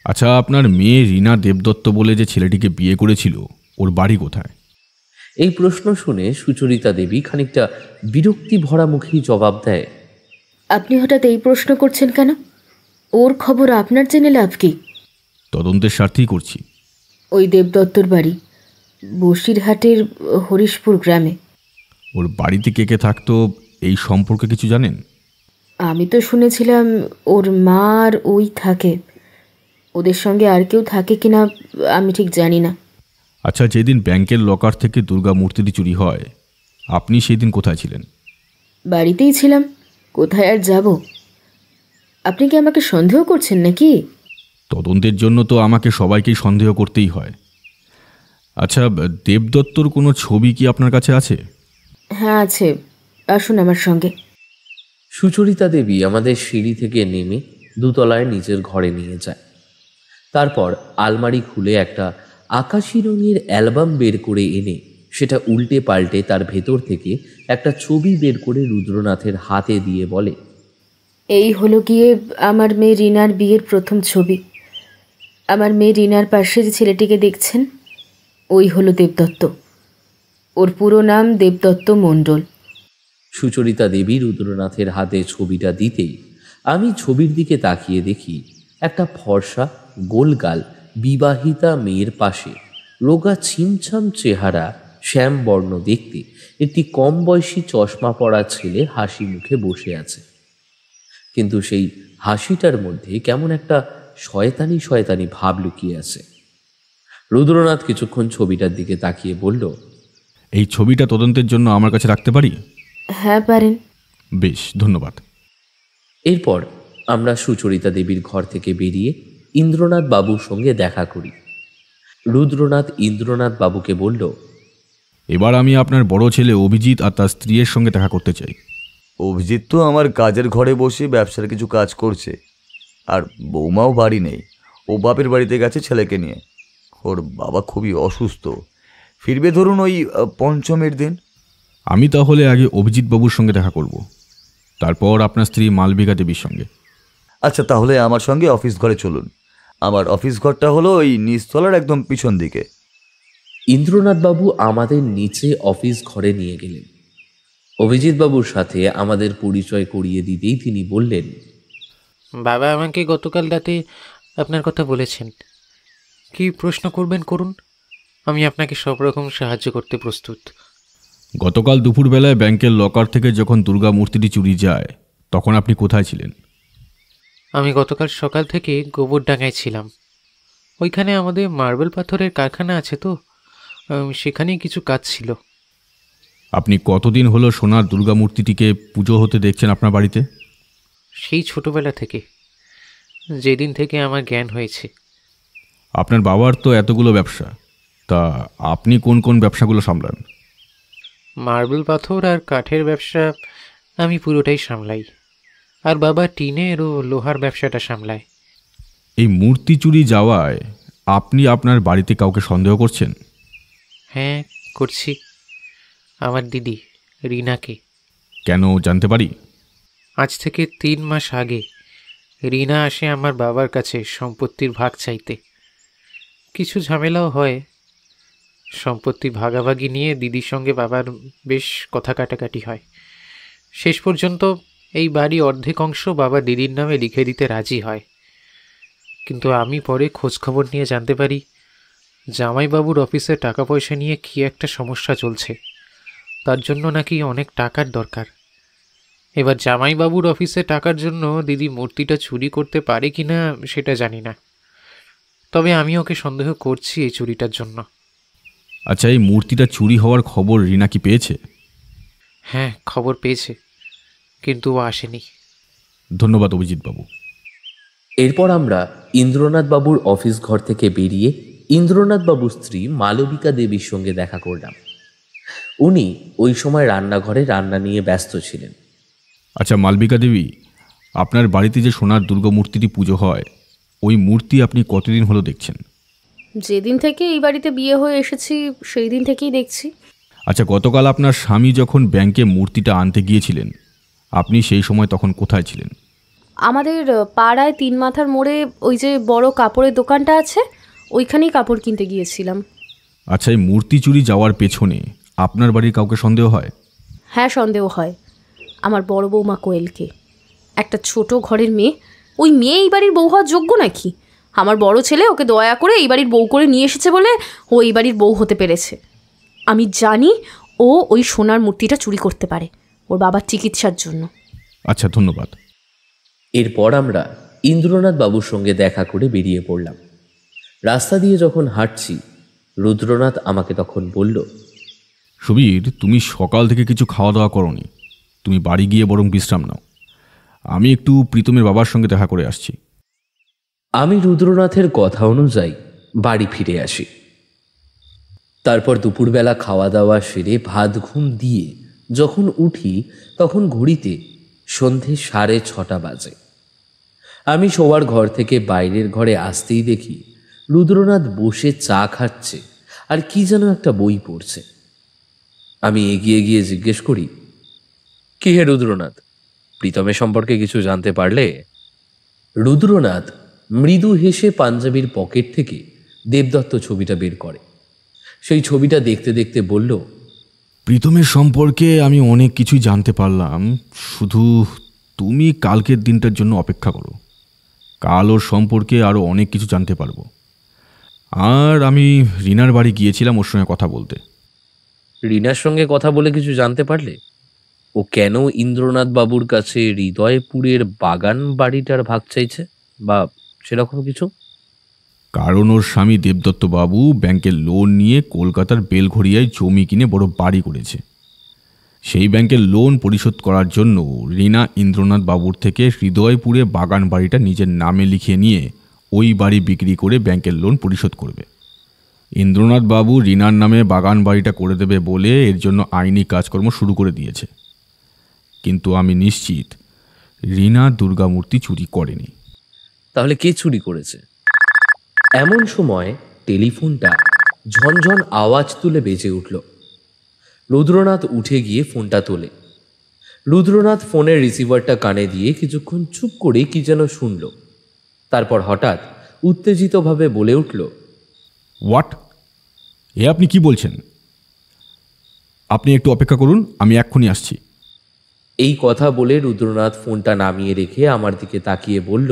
আচ্ছা, আপনার মেয়ে রীনা দেবদত্ত বলে যে ছেলেটিকে বিয়ে করেছিল, ওর বাড়ি কোথায়? এই প্রশ্ন শুনে সুচরিতা দেবী খানিকটা বিরক্তি ভরা মুখেই জবাব দেয়, আপনি হঠাৎ এই প্রশ্ন করছেন কেন? ওর খবর আপনার জেনে লাভ কি? তদন্তের স্বার্থেই করছি। ওই দেবদত্তর বাড়ি বসিরহাটের হরিশপুর গ্রামে। ওর বাড়িতে কে কে থাকতো এই সম্পর্কে কিছু জানেন? আমি তো শুনেছিলাম ওর মা আর ওই থাকে। ওদের সঙ্গে আর কেউ থাকে কিনা আমি ঠিক জানি না। আচ্ছা, যেদিন ব্যাংকের লকার থেকে দুর্গা মূর্তিটি চুরি হয় আপনি সেই দিন কোথায় ছিলেন? বাড়িতেই ছিলাম, কোথায় আর যাব। আপনি কি আমাকে সন্দেহ করছেন নাকি? তদন্তের জন্য তো আমাকে সবাইকেই সন্দেহ করতেই হয়। আচ্ছা, দেবদত্তর কোনো ছবি কি আপনার কাছে আছে? হ্যাঁ আছে, আসুন আমার সঙ্গে। সুচরিতা দেবী আমাদের সিঁড়ি থেকে নেমে দোতলায় নিজের ঘরে নিয়ে যায়। তারপর আলমারি খুলে একটা আকাশি রঙের অ্যালবাম বের করে এনে সেটা উল্টে পাল্টে তার ভেতর থেকে একটা ছবি বের করে রুদ্রনাথের হাতে দিয়ে বলে, এই হলো গিয়ে আমার মেয়ে রিনার বিয়ের প্রথম ছবি। আমার মেয়ে রিনার পাশে যে ছেলেটিকে দেখছেন ওই হলো দেবদত্ত। ওর পুরো নাম দেবদত্ত মণ্ডল। সুচরিতা দেবী রুদ্রনাথের হাতে ছবিটা দিতেই আমি ছবির দিকে তাকিয়ে দেখি একটা ফর্সা গোলগাল বিবাহিতা মেয়ের পাশে রোগা ছিমছাম চেহারা, শ্যামবর্ণ দেখতে একটি কম বয়সী চশমা পরা ছেলে হাসি মুখে বসে আছে। কিন্তু সেই হাসিটার মধ্যে কেমন একটা শয়তানি শয়তানি ভাব লুকিয়ে আছে। রুদ্রনাথ কিছুক্ষণ ছবিটার দিকে তাকিয়ে বলল, এই ছবিটা তদন্তের জন্য আমার কাছে রাখতে পারি? হ্যাঁ পারেন। বেশ, ধন্যবাদ। এরপর আমরা সুচরিতা দেবীর ঘর থেকে বেরিয়ে ইন্দ্রনাথ বাবুর সঙ্গে দেখা করি। রুদ্রনাথ ইন্দ্রনাথ বাবুকে বলল, এবার আমি আপনার বড় ছেলে অভিজিৎ আর তার স্ত্রীর সঙ্গে দেখা করতে চাই। অভিজিৎ তো আমার কাজের ঘরে বসে ব্যবসার কিছু কাজ করছে, আর বৌমাও বাড়ি নেই, ও বাপের বাড়িতে গেছে ছেলেকে নিয়ে। ওর বাবা খুবই অসুস্থ, ফিরবে ধরুন ওই পঞ্চমের দিন। আমি তাহলে আগে অভিজিৎ বাবুর সঙ্গে দেখা করব, তারপর আপনার স্ত্রী মালবিকা দেবীর সঙ্গে। আচ্ছা, তাহলে আমার সঙ্গে অফিস ঘরে চলুন। আমার অফিস ঘরটা হলো ওই নিচতলার একদম পিছন দিকে। ইন্দ্রনাথ বাবু আমাদের নিচে অফিস ঘরে নিয়ে গেলেন। অভিজিৎ বাবুর সাথে আমাদের পরিচয় করিয়ে দিতেই তিনি বললেন, বাবা আমাকে গতকাল রাতে আপনার কথা বলেছেন। কি প্রশ্ন করবেন করুন, আমি আপনাকে সব রকম সাহায্য করতে প্রস্তুত। গতকাল দুপুরবেলায় ব্যাংকের লকার থেকে যখন দুর্গা মূর্তিটি চুরি যায় তখন আপনি কোথায় ছিলেন? আমি গতকাল সকাল থেকে গোবরডাঙ্গায় ছিলাম। ওইখানে আমাদের মার্বেল পাথরের কারখানা আছে তো, সেখানেই কিছু কাজ ছিল। আপনি কতদিন হলো সোনার দুর্গা মূর্তিটিকে পুজো হতে দেখছেন আপনার বাড়িতে? সেই ছোটবেলা থেকে, যেদিন থেকে আমার জ্ঞান হয়েছে। আপনার বাবার তো এতগুলো ব্যবসা, তা আপনি কোন কোন ব্যবসাগুলো সামলান? মার্বেল পাথর আর কাঠের ব্যবসা আমি পুরোটাই সামলাই, আর বাবা টিনের ও লোহার ব্যবসাটা সামলায়। এই মূর্তি চুরি যাওয়ায় আপনি আপনার বাড়িতে কাউকে সন্দেহ করছেন? হ্যাঁ করছি, আমার দিদি রিনাকে। কেন জানতে পারি? আজ থেকে 3 মাস আগে রিনা আসে আমার বাবার কাছে সম্পত্তির ভাগ চাইতে। কিছু ঝামেলাও হয়, সম্পত্তি ভাগাভাগি নিয়ে দিদির সঙ্গে বাবার বেশ কথা কাটাকাটি হয়। শেষ পর্যন্ত এই বাড়ি অর্ধেক অংশ বাবা দিদির নামে লিখে দিতে রাজি হয়। কিন্তু আমি পরে খোঁজখবর নিয়ে জানতে পারি জামাইবাবুর অফিসে টাকা পয়সা নিয়ে কী একটা সমস্যা চলছে, তার জন্য নাকি অনেক টাকার দরকার। এবার জামাইবাবুর অফিসে টাকার জন্য দিদি মূর্তিটা চুরি করতে পারে কি না সেটা জানি না, তবে আমি ওকে সন্দেহ করছি এই চুরিটার জন্য। আচ্ছা, এই মূর্তিটা চুরি হওয়ার খবর রিনা কি পেয়েছে? হ্যাঁ খবর পেয়েছে, কিন্তু ও আসেনি। ধন্যবাদ অভিজিৎ বাবু। এরপর আমরা ইন্দ্রনাথ বাবুর অফিস ঘর থেকে বেরিয়ে ইন্দ্রনাথ বাবুর স্ত্রী মালবিকা দেবীর সঙ্গে দেখা করলাম। উনি ওই সময় রান্নাঘরে রান্না নিয়ে ব্যস্ত ছিলেন। আচ্ছা মালবিকা দেবী, আপনার বাড়িতে যে সোনার দুর্গা মূর্তিটি পুজো হয় ওই মূর্তি আপনি কতদিন হলো দেখছেন? যেদিন থেকে এই বাড়িতে বিয়ে হয়ে এসেছি সেই দিন থেকেই দেখছি। আচ্ছা, গতকাল আপনার স্বামী যখন ব্যাংকে মূর্তিটা আনতে গিয়েছিলেন আপনি সেই সময় তখন কোথায় ছিলেন? আমাদের পাড়ায় 3 মাথার মোড়ে ওই যে বড় কাপড়ের দোকানটা আছে, ওইখানেই কাপড় কিনতে গিয়েছিলাম। আচ্ছা, এই মূর্তি চুরি যাওয়ার পেছনে আপনার বাড়ির কাউকে সন্দেহ হয়? হ্যাঁ সন্দেহ হয়, আমার বড় বৌমা কোয়েলকে। একটা ছোট ঘরের মেয়ে, ওই মেয়ে এই বাড়ির বউ হওয়ার যোগ্য নাকি? আমার বড় ছেলে ওকে দয়া করে এই বাড়ির বউ করে নিয়ে এসেছে বলে ও এই বাড়ির বউ হতে পেরেছে। আমি জানি ও ওই সোনার মূর্তিটা চুরি করতে পারে ওর বাবার চিকিৎসার জন্য। আচ্ছা, ধন্যবাদ। এরপর আমরা ইন্দ্রনাথ বাবুর সঙ্গে দেখা করে বেরিয়ে পড়লাম। রাস্তা দিয়ে যখন হাঁটছি, রুদ্রনাথ আমাকে তখন বলল, সুবীর, তুমি সকাল থেকে কিছু খাওয়া দাওয়া করনি, তুমি বাড়ি গিয়ে বরং বিশ্রাম নাও। আমি একটু প্রীতমের বাবার সঙ্গে দেখা করে আসছি। আমি রুদ্রনাথের কথা অনুযায়ী বাড়ি ফিরে আসি। তারপর দুপুরবেলা খাওয়া দাওয়া সেরে ভাত ঘুম দিয়ে যখন উঠি, তখন ঘড়িতে সন্ধে 6:30 বাজে। আমি শোয়ার ঘর থেকে বাইরের ঘরে আসতেই দেখি রুদ্রনাথ বসে চা খাচ্ছে আর কি যেন একটা বই পড়ছে। আমি এগিয়ে গিয়ে জিজ্ঞেস করি, কি হে রুদ্রনাথ, প্রীতমের সম্পর্কে কিছু জানতে পারলে? রুদ্রনাথ মৃদু হেসে পাঞ্জাবির পকেট থেকে দেবদত্ত ছবিটা বের করে। সেই ছবিটা দেখতে দেখতে বলল, প্রীতমের সম্পর্কে আমি অনেক কিছুই জানতে পারলাম, শুধু তুমি কালকের দিনটার জন্য অপেক্ষা করো। কাল ওর সম্পর্কে আরও অনেক কিছু জানতে পারবো। আর আমি রিনার বাড়ি গিয়েছিলাম ওর সঙ্গে কথা বলতে। রিনার সঙ্গে কথা বলে কিছু জানতে পারলে? ও কেন ইন্দ্রনাথ বাবুর কাছে হৃদয়পুরের বাগান বাড়িটার ভাগ চাইছে, বা সেরকম কিছু? কারণ ওর স্বামী দেবদত্ত বাবু ব্যাংকের লোন নিয়ে কলকাতার বেলঘড়িয়ায় জমি কিনে বড় বাড়ি করেছে। সেই ব্যাংকের লোন পরিশোধ করার জন্য রিনা ইন্দ্রনাথ বাবুর থেকে হৃদয়পুরে বাগান বাড়িটা নিজের নামে লিখিয়ে নিয়ে ওই বাড়ি বিক্রি করে ব্যাংকের লোন পরিশোধ করবে। ইন্দ্রনাথ বাবু রিনার নামে বাগান বাড়িটা করে দেবে বলে এর জন্য আইনি কাজকর্ম শুরু করে দিয়েছে। কিন্তু আমি নিশ্চিত রিনা দুর্গামূর্তি চুরি করেনি। তাহলে কে চুরি করেছে? এমন সময় টেলিফোনটা ঝনঝন আওয়াজ তুলে বেজে উঠল। রুদ্রনাথ উঠে গিয়ে ফোনটা তোলে। রুদ্রনাথ ফোনের রিসিভারটা কানে দিয়ে কিছুক্ষণ চুপ করে কি যেন শুনল। তারপর হঠাৎ উত্তেজিতভাবে বলে উঠল, হোয়াট? এ আপনি কি বলছেন? আপনি একটু অপেক্ষা করুন, আমি এক্ষুনি আসছি। এই কথা বলে রুদ্রনাথ ফোনটা নামিয়ে রেখে আমার দিকে তাকিয়ে বলল,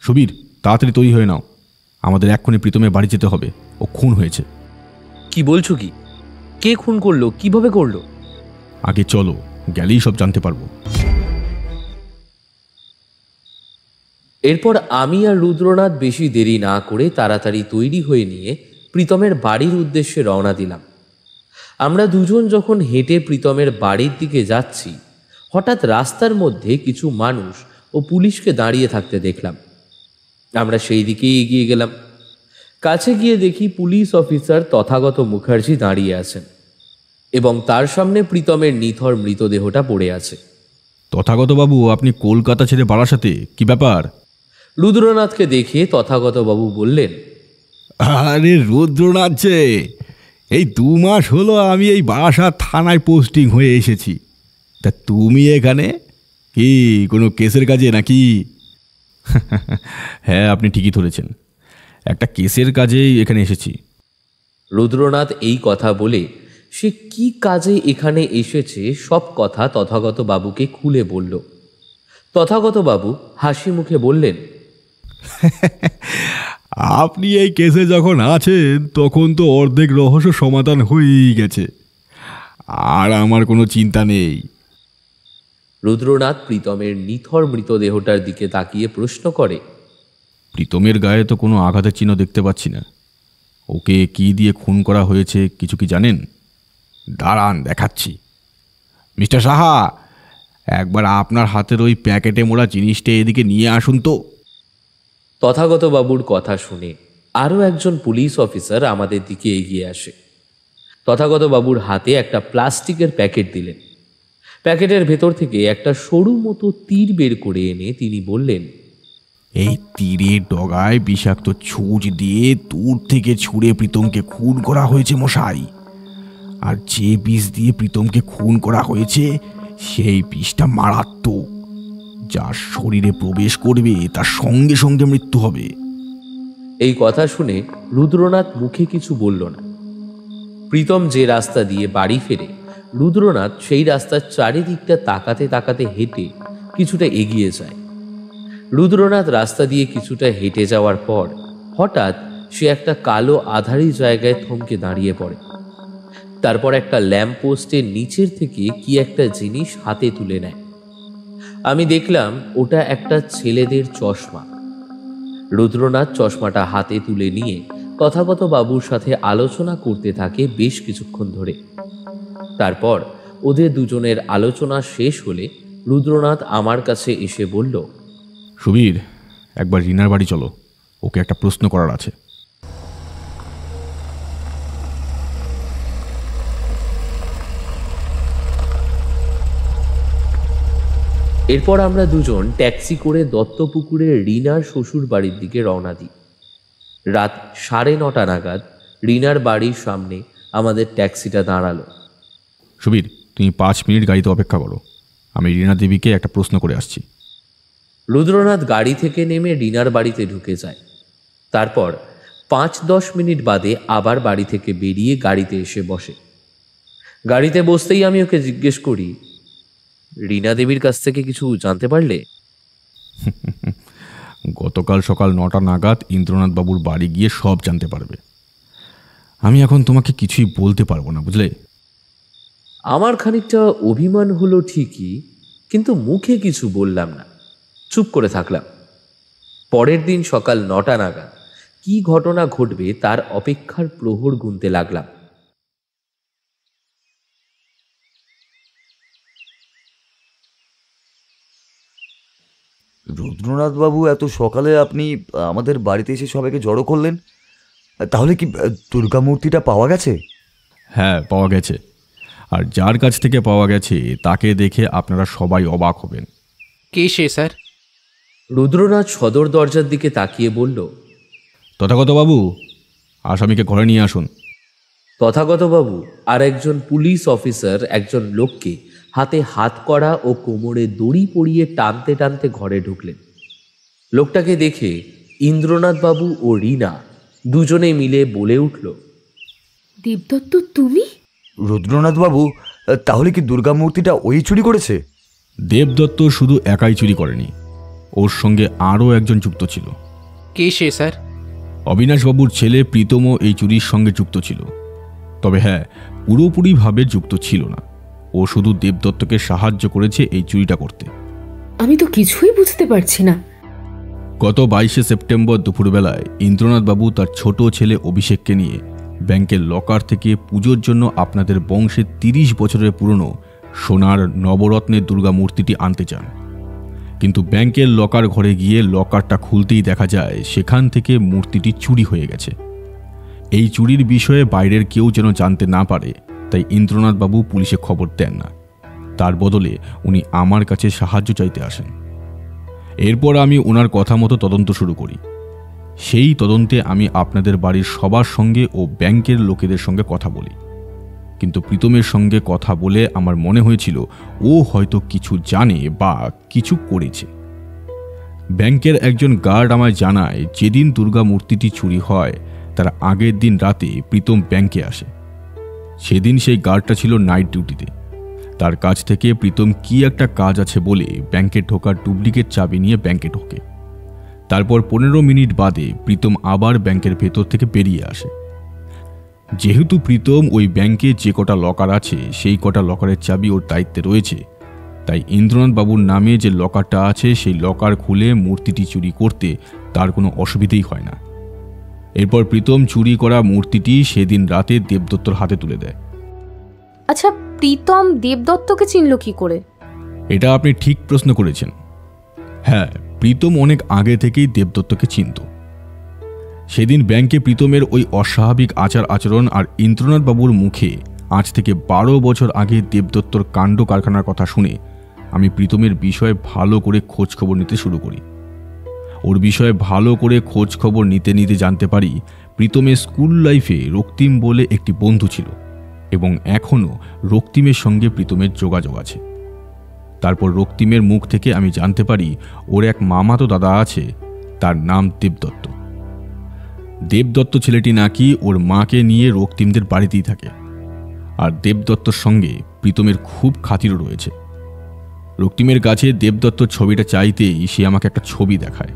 সুবীর, তাড়াতাড়ি তৈরি হয়ে নাও, আমাদের এক্ষুনি প্রীতমের বাড়ি যেতে হবে। ও খুন হয়েছে। কি বলছো কি? কে খুন করলো? কিভাবে করলো? আগে চলো, গেলেই সব জানতে পারবো। এরপর আমি আর রুদ্রনাথ বেশি দেরি না করে তাড়াতাড়ি তৈরি হয়ে নিয়ে প্রীতমের বাড়ির উদ্দেশ্যে রওনা দিলাম। আমরা দুজন যখন হেঁটে প্রীতমের বাড়ির দিকে যাচ্ছি, হঠাৎ রাস্তার মধ্যে কিছু মানুষ ও পুলিশকে দাঁড়িয়ে থাকতে দেখলাম। আমরা সেই দিকেই এগিয়ে গেলাম। কাছে গিয়ে দেখি পুলিশ অফিসার তথাগত মুখার্জি দাঁড়িয়ে আছেন এবং তার সামনে প্রীতমের নিথর মৃতদেহটা পড়ে আছে। তথাগত বাবু, আপনি কলকাতা ছেড়ে বারাসাতে, কি ব্যাপার? রুদ্রনাথকে দেখে তথাগত বাবু বললেন, আরে রুদ্রনাথ যে, এই 2 মাস হলো আমি এই বারাসাত থানায় পোস্টিং হয়ে এসেছি। তা তুমি এখানে কি কোনো কেসের কাজে নাকি? হ্যাঁ, আপনি ঠিকই ধরেছেন, একটা কেসের কাজেই এখানে এসেছি। রুদ্রনাথ এই কথা বলে সে কি কাজে এখানে এসেছে সব কথা তথাগত বাবুকে খুলে বলল। তথাগত বাবু হাসি মুখে বললেন, আপনি এই কেসে যখন আছেন তখন তো অর্ধেক রহস্য সমাধান হয়েই গেছে, আর আমার কোনো চিন্তা নেই। রুদ্রনাথ প্রীতমের নিথর মৃতদেহটার দিকে তাকিয়ে প্রশ্ন করে, প্রীতমের গায়ে তো কোনো আঘাতের চিহ্ন দেখতে পাচ্ছি না। ওকে কি দিয়ে খুন করা হয়েছে কিছু কি জানেন? দাঁড়ান, দেখাচ্ছি। মিস্টার সাহা, একবার আপনার হাতের ওই প্যাকেটে মোড়া জিনিসটা এদিকে নিয়ে আসুন তো। তথাগত বাবুর কথা শুনে আরও একজন পুলিশ অফিসার আমাদের দিকে এগিয়ে আসে। তথাগত বাবুর হাতে একটা প্লাস্টিকের প্যাকেট দিলেন। প্যাকেটের ভেতর থেকে একটা সরু মতো তীর বের করে এনে তিনি বললেন, এই তীরের ডগায় বিষাক্ত ছুঁচ দিয়ে দূর থেকে ছুঁড়ে প্রীতমকে খুন করা হয়েছে মশাই। আর যে বিষ দিয়ে প্রীতমকে খুন করা হয়েছে সেই বিষটা মারাত্মক, যার শরীরে প্রবেশ করবে তার সঙ্গে সঙ্গে মৃত্যু হবে। এই কথা শুনে রুদ্রনাথ মুখে কিছু বলল না। প্রীতম যে রাস্তা দিয়ে বাড়ি ফেরে, রুদ্রনাথ সেই রাস্তার চারিদিকটা তাকাতে তাকাতে হেঁটে কিছুটা এগিয়ে যায়। রুদ্রনাথ রাস্তা দিয়ে কিছুটা হেঁটে যাওয়ার পর হঠাৎ সে একটা কালো আধারি জায়গায় থমকে দাঁড়িয়ে পড়ে। তারপর একটা ল্যাম্প পোস্টের নিচের থেকে কি একটা জিনিস হাতে তুলে নেয়। আমি দেখলাম ওটা একটা ছেলেদের চশমা। রুদ্রনাথ চশমাটা হাতে তুলে নিয়ে তথাগত বাবুর সাথে আলোচনা করতে থাকে বেশ কিছুক্ষণ ধরে। তারপর ওদের দুজনের আলোচনা শেষ হলে রুদ্রনাথ আমার কাছে এসে বলল, সুবীর, একবার রিনার বাড়ি চলো, ওকে একটা প্রশ্ন করার আছে। এরপর আমরা দুজন ট্যাক্সি করে দত্তপুকুরের রিনার শ্বশুর বাড়ির দিকে রওনা দিই। রাত 9:30 নাগাদ রিনার বাড়ির সামনে আমাদের ট্যাক্সিটা দাঁড়ালো। সুবীর, তুমি 5 মিনিট গাড়িতে অপেক্ষা করো, আমি রিনা দেবীকে একটা প্রশ্ন করে আসছি। রুদ্রনাথ গাড়ি থেকে নেমে রিনার বাড়িতে ঢুকে যায়। তারপর 5-10 মিনিট বাদে আবার বাড়ি থেকে বেরিয়ে গাড়িতে এসে বসে। গাড়িতে বসতেই আমি ওকে জিজ্ঞেস করি, রিনা দেবীর কাছ থেকে কিছু জানতে পারলে? গতকাল সকাল 9টা নাগাদ ইন্দ্রনাথ বাবুর বাড়ি গিয়ে সব জানতে পারবে। আমি এখন তোমাকে কিছুই বলতে পারবো না, বুঝলে? আমার খানিকটা অভিমান হলো ঠিকই, কিন্তু মুখে কিছু বললাম না, চুপ করে থাকলাম। পরের দিন সকাল 9টা নাগাদ কি ঘটনা ঘটবে তার অপেক্ষার প্রহর গুনতে লাগলাম। রুদ্রনাথবাবু, এত সকালে আপনি আমাদের বাড়িতে এসে সবাইকে জড়ো করলেন, তাহলে কি দুর্গা মূর্তিটা পাওয়া গেছে? হ্যাঁ, পাওয়া গেছে। আর যার কাছ থেকে পাওয়া গেছে তাকে দেখে আপনারা সবাই অবাক হবেন। কে সে স্যার? রুদ্রনাথ সদর দরজার দিকে তাকিয়ে বলল, তথাগত বাবু, আসামিকে ঘরে নিয়ে আসুন। তথাগতবাবু আর একজন পুলিশ অফিসার একজন লোককে হাতে হাত করা ও কোমরে দড়ি পরিয়ে টানতে টানতে ঘরে ঢুকলেন। লোকটাকে দেখে ইন্দ্রনাথ বাবু ও রিনা দুজনে মিলে বলে উঠল, দেবদত্ত, তুমি? রুদ্রনাথবাবু, তাহলে কি দুর্গা মূর্তিটা ওই চুরি করেছে? দেবদত্ত শুধু একাই চুরি করেনি, ওর সঙ্গে আরও একজন যুক্ত ছিল। কে সে স্যার? অবিনাশবাবুর ছেলে প্রীতমও এই চুরির সঙ্গে যুক্ত ছিল। তবে হ্যাঁ, পুরোপুরিভাবে যুক্ত ছিল না। ও শুধু দেবদত্তকে সাহায্য করেছে এই চুরিটা করতে। আমি তো কিছুই বুঝতে পারছি না। গত 22শে সেপ্টেম্বর দুপুরবেলায় ইন্দ্রনাথবাবু তার ছোট ছেলে অভিষেককে নিয়ে ব্যাংকের লকার থেকে পুজোর জন্য আপনাদের বংশের 30 বছরের পুরনো সোনার নবরত্নের দুর্গা মূর্তিটি আনতে চান। কিন্তু ব্যাংকের লকার ঘরে গিয়ে লকারটা খুলতেই দেখা যায় সেখান থেকে মূর্তিটি চুরি হয়ে গেছে। এই চুরির বিষয়ে বাইরের কেউ যেন জানতে না পারে, তাই ইন্দ্রনাথবাবু পুলিশে খবর দেন না। তার বদলে উনি আমার কাছে সাহায্য চাইতে আসেন। এরপর আমি ওনার কথা মতো তদন্ত শুরু করি। সেই তদন্তে আমি আপনাদের বাড়ির সবার সঙ্গে ও ব্যাংকের লোকেদের সঙ্গে কথা বলি। কিন্তু প্রীতমের সঙ্গে কথা বলে আমার মনে হয়েছিল ও হয়তো কিছু জানে বা কিছু করেছে। ব্যাংকের একজন গার্ড আমায় জানায়, যেদিন দুর্গা মূর্তিটি চুরি হয় তার আগের দিন রাতে প্রীতম ব্যাংকে আসে। সেদিন সেই গার্ডটা ছিল নাইট ডিউটিতে। তার কাছ থেকে প্রীতম কি একটা কাজ আছে বলে ব্যাংকে ঢোকার ডুপ্লিকেট চাবি নিয়ে ব্যাংকে ঢোকে। তারপর 15 মিনিট বাদে প্রীতম আবার ব্যাংকের ভেতর থেকে বেরিয়ে আসে। যেহেতু প্রীতম ওই ব্যাংকে যে কটা লকার আছে সেই কটা লকারের চাবি ওর দায়িত্বে রয়েছে, তাই ইন্দ্রনাথবাবুর নামে যে লকারটা আছে সেই লকার খুলে মূর্তিটি চুরি করতে তার কোনো অসুবিধেই হয় না। এরপর প্রীতম চুরি করা মূর্তিটি সেদিন রাতে দেবদত্তর হাতে তুলে দেয়। আচ্ছা, প্রীতম দেবদত্তকে চিনল কি করে? এটা আপনি ঠিক প্রশ্ন করেছেন। হ্যাঁ, প্রীতম অনেক আগে থেকেই দেবদত্তকে চিনত। সেদিন ব্যাংকে প্রীতমের ওই অস্বাভাবিক আচার আচরণ আর ইন্দ্রনাথবাবুর মুখে আজ থেকে 12 বছর আগে দেবদত্তর কাণ্ড কারখানার কথা শুনে আমি প্রীতমের বিষয়ে ভালো করে খোঁজ খবর নিতে শুরু করি। ওর বিষয়ে ভালো করে খোঁজ খবর নিতে নিতে জানতে পারি প্রীতমের স্কুল লাইফে রক্তিম বলে একটি বন্ধু ছিল এবং এখনও রক্তিমের সঙ্গে প্রীতমের যোগাযোগ আছে। তারপর রক্তিমের মুখ থেকে আমি জানতে পারি ওর এক মামাতো দাদা আছে, তার নাম দেবদত্ত। দেবদত্ত ছেলেটি নাকি ওর মাকে নিয়ে রক্তিমদের বাড়িতেই থাকে। আর দেবদত্তর সঙ্গে প্রীতমের খুব খাতিরও রয়েছে। রক্তিমের কাছে দেবদত্তর ছবিটা চাইতেই সে আমাকে একটা ছবি দেখায়।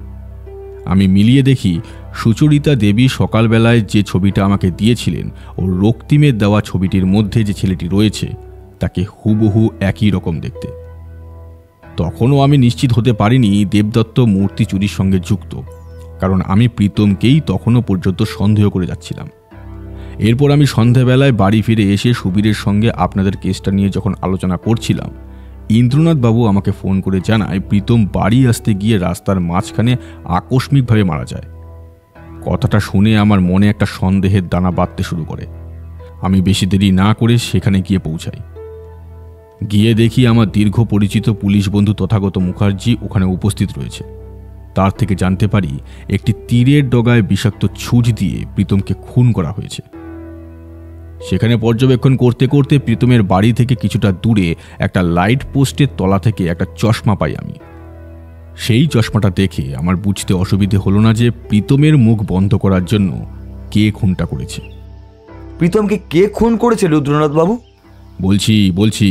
আমি মিলিয়ে দেখি সুচরিতা দেবী সকালবেলায় যে ছবিটা আমাকে দিয়েছিলেন ও রক্তিমের দেওয়া ছবিটির মধ্যে যে ছেলেটি রয়েছে তাকে হুবহু একই রকম দেখতে। তখনও আমি নিশ্চিত হতে পারিনি দেবদত্ত মূর্তি চুরির সঙ্গে যুক্ত, কারণ আমি প্রীতমকেই তখনও পর্যন্ত সন্দেহ করে যাচ্ছিলাম। এরপর আমি সন্ধ্যাবেলায় বাড়ি ফিরে এসে সুবীরের সঙ্গে আপনাদের কেসটা নিয়ে যখন আলোচনা করছিলাম, ইন্দ্রনাথ বাবু আমাকে ফোন করে জানায় প্রীতম বাড়ি আসতে গিয়ে রাস্তার মাঝখানে আকস্মিকভাবে মারা যায়। কথাটা শুনে আমার মনে একটা সন্দেহের দানা বাঁধতে শুরু করে। আমি বেশি দেরি না করে সেখানে গিয়ে পৌঁছাই। গিয়ে দেখি আমার দীর্ঘ পরিচিত পুলিশ বন্ধু তথাগত মুখার্জি ওখানে উপস্থিত রয়েছে। তার থেকে জানতে পারি একটি তীরের ডগায় বিষাক্ত ছুঁচ দিয়ে প্রীতমকে খুন করা হয়েছে। সেখানে পর্যবেক্ষণ করতে করতে প্রীতমের বাড়ি থেকে কিছুটা দূরে একটা লাইট পোস্টের তলা থেকে একটা চশমা পাই আমি। সেই চশমাটা দেখে আমার বুঝতে অসুবিধে হলো না যে প্রীতমের মুখ বন্ধ করার জন্য কে খুনটা করেছে। প্রীতমকে কে খুন করেছে রুদ্রনাথ বাবু? বলছি।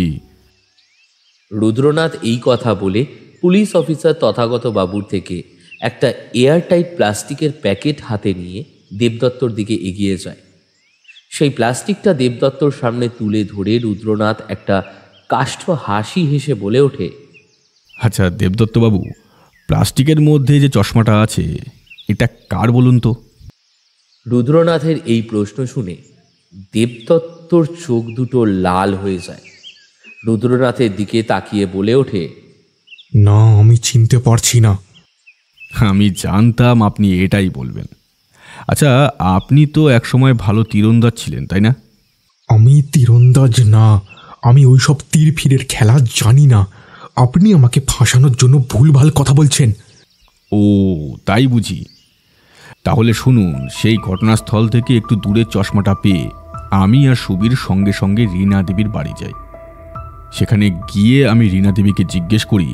রুদ্রনাথ এই কথা বলে পুলিশ অফিসার তথাগত বাবুর থেকে একটা এয়ারটাইট প্লাস্টিকের প্যাকেট হাতে নিয়ে দেবদত্তর দিকে এগিয়ে যায়। সেই প্লাস্টিকটা দেবদত্তর সামনে তুলে ধরে রুদ্রনাথ একটা কাষ্ঠ হাসি হেসে বলে ওঠে, আচ্ছা দেবদত্ত বাবু, প্লাস্টিকের মধ্যে যে চশমাটা আছে এটা কার বলুন তো? রুদ্রনাথের এই প্রশ্ন শুনে দেবদত্তর চোখ দুটো লাল হয়ে যায়। রুদ্রনাথের দিকে তাকিয়ে বলে ওঠে, না, আমি চিনতে পারছি না। আমি জানতাম আপনি এটাই বলবেন। আচ্ছা, আপনি তো একসময় ভালো তীরন্দাজ ছিলেন, তাই না? আমি তীরন্দাজ না, আমি ওইসব তীর ফিরের খেলা জানি না। আপনি আমাকে ফাঁসানোর জন্য ভুলভাল কথা বলছেন। ও তাই বুঝি। তাহলে শুনুন, সেই ঘটনাস্থল থেকে একটু দূরে চশমাটা পেয়ে আমি আর সুবীর সঙ্গে সঙ্গে রীনা দেবীর বাড়ি যাই। সেখানে গিয়ে আমি রীনা দেবীকে জিজ্ঞেস করি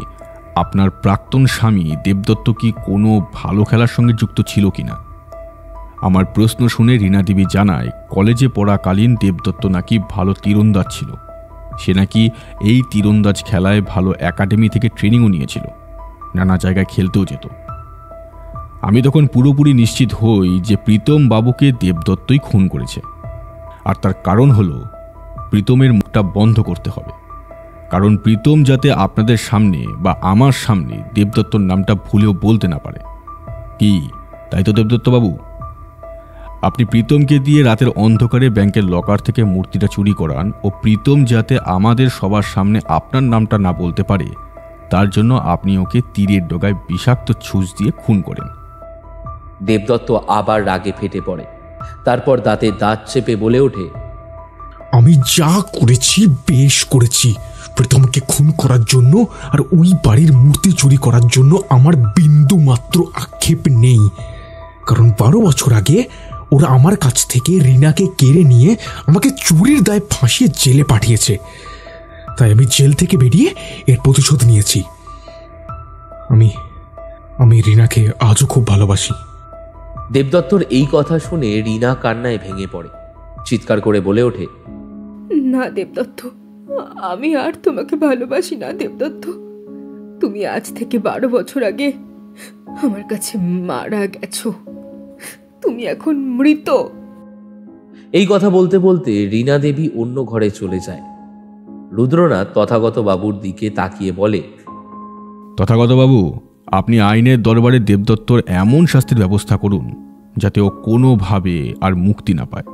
আপনার প্রাক্তন স্বামী দেবদত্ত কি কোনো ভালো খেলার সঙ্গে যুক্ত ছিল কিনা। আমার প্রশ্ন শুনে রীনা দেবী জানায় কলেজে পড়াকালীন দেবদত্ত নাকি ভালো তীরন্দাজ ছিল। সে নাকি এই তীরন্দাজ খেলায় ভালো একাডেমি থেকে ট্রেনিংও নিয়েছিল, নানা জায়গায় খেলতেও যেত। আমি তখন পুরোপুরি নিশ্চিত হই যে প্রীতম বাবুকে দেবদত্তই খুন করেছে। আর তার কারণ হলো প্রীতমের মুখটা বন্ধ করতে হবে, কারণ প্রীতম যাতে আপনাদের সামনে বা আমার সামনে দেবদত্তর নামটা ভুলেও বলতে না পারে। কি তাই তো দেবদত্ত বাবু? আপনি প্রীতমকে দিয়ে রাতের অন্ধকারে ব্যাংকের লকার থেকে মূর্তিটা চুরি করান ও প্রীতম যাতে আমাদের সবার সামনে আপনার নামটা না বলতে পারে তার জন্য আপনি ওকে তীরের ডগায় বিষাক্ত ছুঁচ দিয়ে খুন করেন। দেবদত্ত আবার রাগে ফেটে পড়ে। তারপর দাঁতে দাঁত চেপে বলে ওঠে, আমি যা করেছি বেশ করেছি। প্রীতমকে খুন করার জন্য আর ওই বাড়ির মূর্তি চুরি করার জন্য আমার বিন্দু মাত্র আক্ষেপ নেই, কারণ 12 বছর আগে ওরা আমার কাছ থেকে রীনাকে কেড়ে নিয়ে আমাকে চুরির দায়ে ফাঁসিয়ে জেলে পাঠিয়েছে। তাই আমি জেল থেকে বেরিয়ে এর প্রতিশোধ নিয়েছি। আমি রীনাকে আজও খুব ভালোবাসি। দেবদত্তর এই কথা শুনে রীনা কান্নায় ভেঙে পড়ে। চিৎকার করে বলে ওঠে, না দেবদত্ত, আমি আর তোমাকে ভালোবাসি না দেবদত্ত। তুমি আজ থেকে 12 বছর আগে আমার কাছে মারা গেছো। তুমি এখন মৃত। এই কথা বলতে বলতে রীনা দেবী অন্য ঘরে চলে যায়। রুদ্রনাথ তথাগত বাবুর দিকে তাকিয়ে বলে, তথাগত বাবু, আপনি আইনের দরবারে দেবদত্তর এমন শাস্তির ব্যবস্থা করুন যাতে ও কোনোভাবে আর মুক্তি না পায়,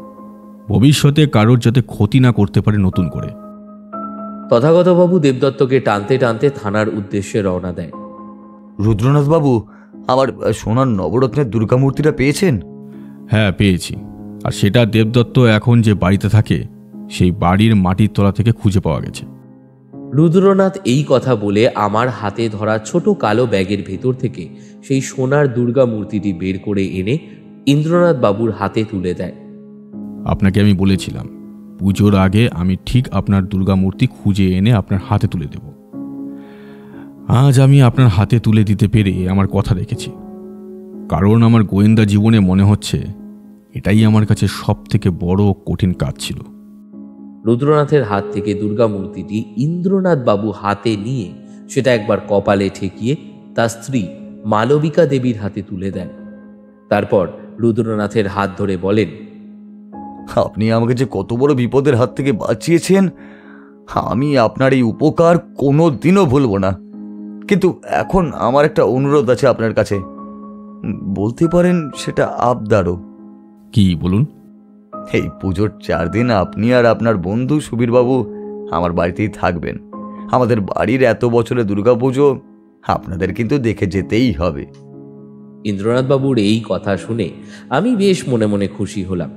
ভবিষ্যতে কারোর যাতে ক্ষতি না করতে পারে নতুন করে। তথাগত বাবু দেবদত্তকে টানতে টানতে থানার উদ্দেশ্যে রওনা দেয়। রুদ্রনাথ বাবু, আমার সোনার নবরত্নের দুর্গামূর্তিটা পেয়েছেন? হ্যাঁ পেয়েছি, আর সেটা দেবদত্ত এখন যে বাড়িতে থাকে সেই বাড়ির মাটির তলা থেকে খুঁজে পাওয়া গেছে। রুদ্রনাথ এই কথা বলে আমার হাতে ধরা ছোট কালো ব্যাগের ভেতর থেকে সেই সোনার দুর্গা মূর্তিটি বের করে এনে ইন্দ্রনাথ বাবুর হাতে তুলে দেয়। আপনাকে আমি বলেছিলাম পুজোর আগে আমি ঠিক আপনার দুর্গা মূর্তি খুঁজে এনে আপনার হাতে তুলে দেব। আজ আমি আপনার হাতে তুলে দিতে পেরে আমার কথা রেখেছি, কারণ আমার গোয়েন্দা জীবনে মনে হচ্ছে এটাই আমার কাছে সব থেকে বড় কঠিন কাজ ছিল। রুদ্রনাথের হাত থেকে দুর্গা মূর্তিটি ইন্দ্রনাথ বাবু হাতে নিয়ে সেটা একবার কপালে ঠেকিয়ে তার স্ত্রী মালবিকা দেবীর হাতে তুলে দেন। তারপর রুদ্রনাথের হাত ধরে বলেন, আপনি আমাকে যে কত বড় বিপদের হাত থেকে বাঁচিয়েছেন, আমি আপনার এই উপকার কোনো দিনও ভুলব না। কিন্তু এখন আমার একটা অনুরোধ আছে আপনার কাছে, বলতে পারেন সেটা আবদারও। কি বলুন? এই পুজোর 4 দিন আপনি আর আপনার বন্ধু সুবীরবাবু আমার বাড়িতেই থাকবেন। আমাদের বাড়ির এত বছরের দুর্গাপুজো আপনাদের কিন্তু দেখে যেতেই হবে। ইন্দ্রনাথবাবুর এই কথা শুনে আমি বেশ মনে মনে খুশি হলাম,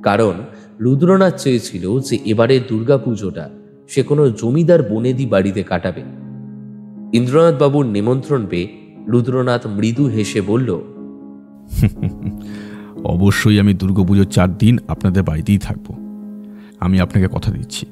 কারণ রুদ্রনাথ চেয়েছিল যে এবারের দুর্গাপুজোটা সে কোনো জমিদার বনেদি বাড়িতে কাটাবে। ইন্দ্রনাথবাবুর নিমন্ত্রণ পেয়ে রুদ্রনাথ মৃদু হেসে বলল, অবশ্যই আমি দুর্গাপুজোর 4 দিন আপনাদের বাড়িতেই থাকবো। আমি আপনাকে কথা দিচ্ছি।